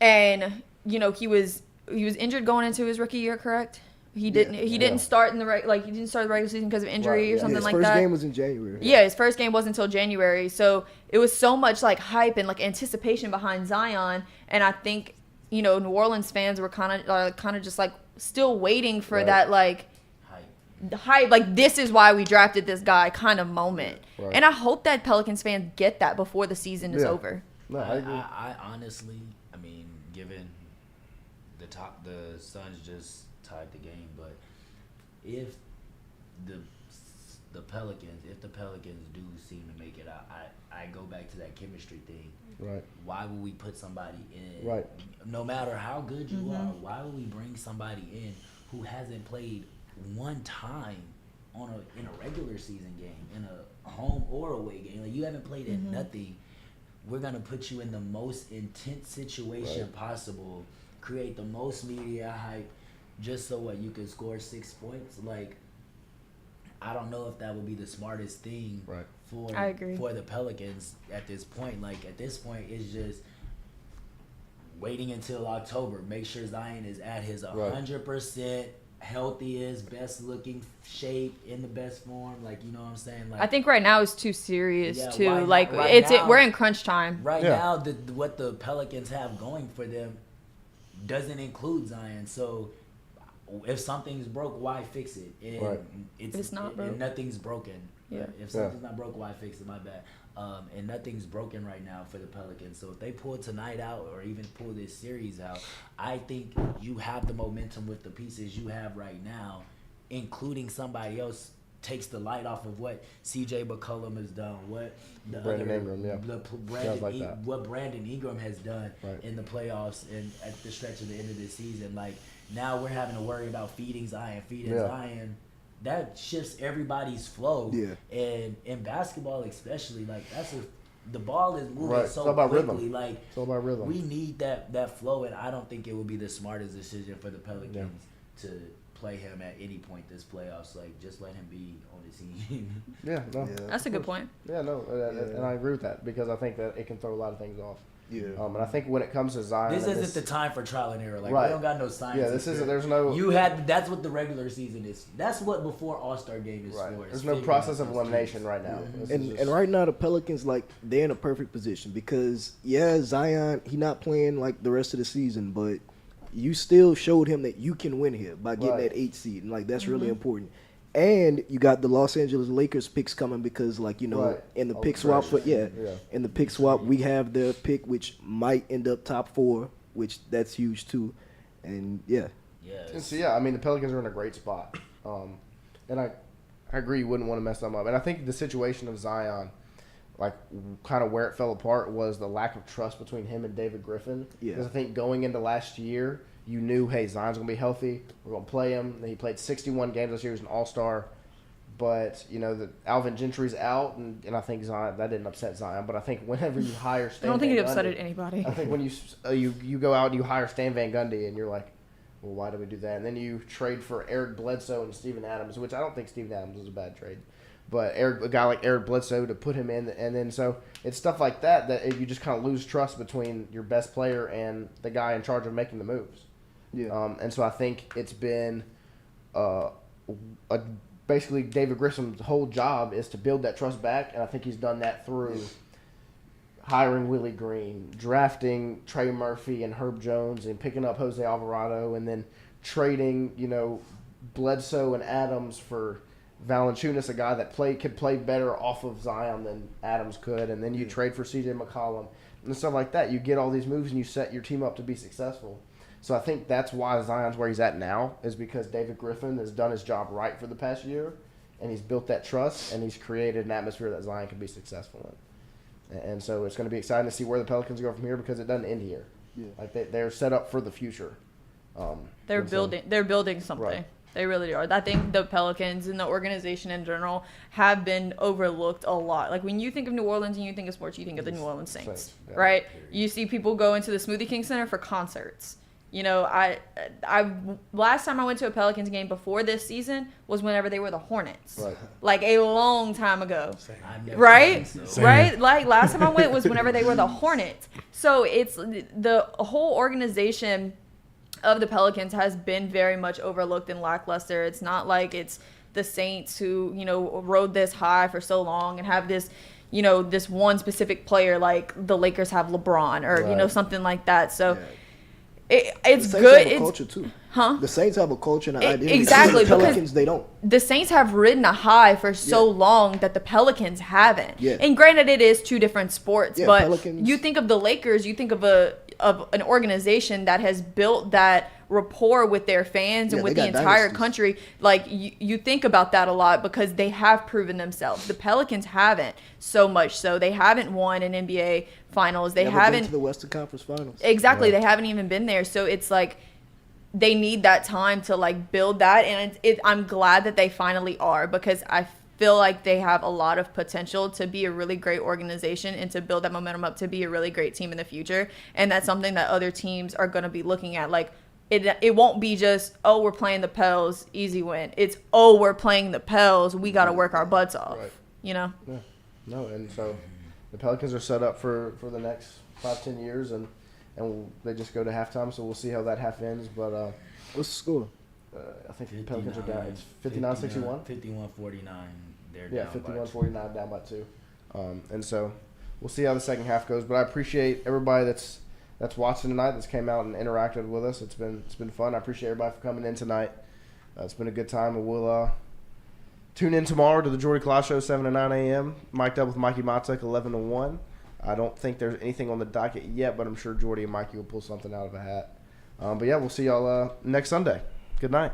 S2: And you know, he was injured going into his rookie year, correct? He didn't start in the regular season because of injury or something
S3: his
S2: like
S3: first
S2: that.
S3: game was in January.
S2: Yeah, his first game wasn't until January. So it was so much like hype and like anticipation behind Zion. And I think, you know, New Orleans fans were kind of just like still waiting for
S1: Right.
S2: that like hype, like this is why we drafted this guy kind of moment.
S1: Right.
S2: And I hope that Pelicans fans get that before the season is
S1: Yeah.
S2: over.
S1: No, I agree.
S6: I honestly, I mean, given the Suns just tied the game, but if the Pelicans do seem to make it out, I go back to that chemistry thing.
S1: Right.
S6: Why would we put somebody in?
S1: Right.
S6: No matter how good you are, why would we bring somebody in who hasn't played one time in a regular season game, in a home or away game? Like, you haven't played in nothing. We're gonna put you in the most intense situation possible, create the most media hype, just so what you can score 6 points. Like, I don't know if that would be the smartest thing
S1: Right.
S2: I agree.
S6: for the Pelicans at this point. Like, at this point, it's just waiting until October. Make sure Zion is at his 100% healthiest, best looking shape, in the best form. Like, you know what I'm saying? Like,
S2: I think right now is too serious
S6: Yeah,
S2: too.
S6: right
S2: Like
S6: now- right now-
S2: we're in crunch time.
S6: right
S1: Yeah.
S6: now, what the Pelicans have going for them doesn't include Zion. So if something's broke, why fix it? And
S1: Right.
S2: It's not broke.
S6: And nothing's broken.
S2: Yeah.
S6: If something's not broke, why fix it? My bad. And nothing's broken right now for the Pelicans. So if they pull tonight out, or even pull this series out, I think you have the momentum with the pieces you have right now, including somebody else takes the light off of what CJ McCollum has done, what the
S1: Brandon
S6: other,
S1: Ingram, yeah. Sounds like that.
S6: what Brandon Ingram has done
S1: Right.
S6: in the playoffs and at the stretch of the end of the season. Like, now we're having to worry about feeding Zion. Zion. That shifts everybody's flow.
S3: Yeah.
S6: And in basketball especially, like, the ball is moving
S1: Right.
S6: so
S1: It's all about
S6: quickly.
S1: rhythm.
S6: Like,
S1: It's all about rhythm.
S6: we need that flow, and I don't think it would be the smartest decision for the Pelicans to play him at any point this playoffs. Like, just let him be on the team.
S1: Yeah, no.
S3: Yeah.
S2: That's a good point.
S1: Yeah, no, and I agree with that because I think that it can throw a lot of things off.
S3: Yeah.
S1: And I think when it comes to Zion,
S6: This
S1: and
S6: isn't the time for trial and error. Like,
S1: Right.
S6: we don't got no science.
S1: Yeah, this isn't. There's no.
S6: That's what the regular season is. That's what before All-Star game is
S1: Right.
S6: for.
S1: There's no process of elimination right now. This is
S3: And
S1: just-
S3: and right now the Pelicans, like, they're in a perfect position because Zion, he not playing like the rest of the season, but you still showed him that you can win here by getting
S1: Right.
S3: that 8 seed, and like that's really important. And you got the Los Angeles Lakers picks coming because, like, you know,
S1: Right.
S3: in the
S1: All
S3: pick
S1: the
S3: swap for
S1: pressure. Yeah.
S3: in the pick swap we have the pick which might end up top 4, which that's huge too. And
S1: And
S6: Yes.
S1: so I mean the Pelicans are in a great spot, and I agree you wouldn't want to mess them up. And I think the situation of Zion, like kind of where it fell apart was the lack of trust between him and David Griffin.
S3: Yeah.
S1: Because I think going into last year, you knew, hey, Zion's gonna be healthy. We're gonna play him. And he played 61 games this year. He was an All-Star. But you know that Alvin Gentry's out, and I think Zion, that didn't upset Zion. But I think whenever you hire Stan
S2: I don't think
S1: Van
S2: it upsetted
S1: Gundy,
S2: anybody.
S1: I think when you go out and you hire Stan Van Gundy, and you're like, well, why did we do that? And then you trade for Eric Bledsoe and Steven Adams, which I don't think Steven Adams was a bad trade, but a guy like Eric Bledsoe to put him in, and then so it's stuff like that you just kind of lose trust between your best player and the guy in charge of making the moves.
S3: yeah.
S1: And so I think it's been basically David Griffin's whole job is to build that trust back, and I think he's done that through hiring Willie Green, drafting Trey Murphy and Herb Jones, and picking up Jose Alvarado, and then trading, Bledsoe and Adams for Valanciunas, a guy that could play better off of Zion than Adams could, and then you trade for C.J. McCollum and stuff like that. You get all these moves and you set your team up to be successful. So I think that's why Zion's where he's at now, is because David Griffin has done his job right for the past year, and he's built that trust, and he's created an atmosphere that Zion can be successful in. And so it's going to be exciting to see where the Pelicans go from here, because it doesn't end here. Yeah. Like they're set up for the future.
S2: They're building something. Right. They really are. I think the Pelicans and the organization in general have been overlooked a lot. Like when you think of New Orleans and you think of sports, you think of the New Orleans Saints, right? You see people go into the Smoothie King Center for concerts. I last time I went to a Pelicans game before this season was whenever they were the Hornets, right. Like a long time ago, right? Right? Like last time I went was whenever they were the Hornets. So it's the whole organization of the Pelicans has been very much overlooked and lackluster. It's not like it's the Saints who, rode this high for so long and have this, this one specific player like the Lakers have LeBron or, right. Something like that. So it's
S3: the
S2: good.
S3: Have a culture too.
S2: Huh?
S3: The Saints have a culture and an identity.
S2: Exactly.
S3: The Pelicans, they don't.
S2: The Saints have ridden a high for so long that the Pelicans haven't. Yeah. And granted, it is two different sports, but Pelicans. You think of the Lakers, you think of an organization that has built that rapport with their fans and with the entire country. Like you think about that a lot because they have proven themselves. The Pelicans haven't, so much so they haven't won an NBA Finals. They haven't
S3: been to the Western Conference Finals.
S2: Exactly, right. They haven't even been there. So it's like they need that time to like build that, and I'm glad that they finally are, because I feel like they have a lot of potential to be a really great organization and to build that momentum up to be a really great team in the future. And that's something that other teams are going to be looking at. Like it won't be just, oh, we're playing the Pels, easy win. It's, oh, we're playing the Pels, we got to work our butts off. Right. Yeah.
S1: No, and so the Pelicans are set up for the next 5-10 years, and they just go to halftime, so we'll see how that half ends. But
S3: what's the score?
S1: I think the Pelicans are down. It's 59-61.
S6: 51-49. They're down
S1: 51-49, down by 2. And so we'll see how the second half goes. But I appreciate everybody that's watching tonight, that's came out and interacted with us. It's been fun. I appreciate everybody for coming in tonight. It's been a good time, and we'll tune in tomorrow to the Jordy Clout Show, 7 to 9 a.m. Mic'd up with Mikey Matek, 11 to 1. I don't think there's anything on the docket yet, but I'm sure Jordy and Mikey will pull something out of a hat. But yeah, we'll see y'all next Sunday. Good night.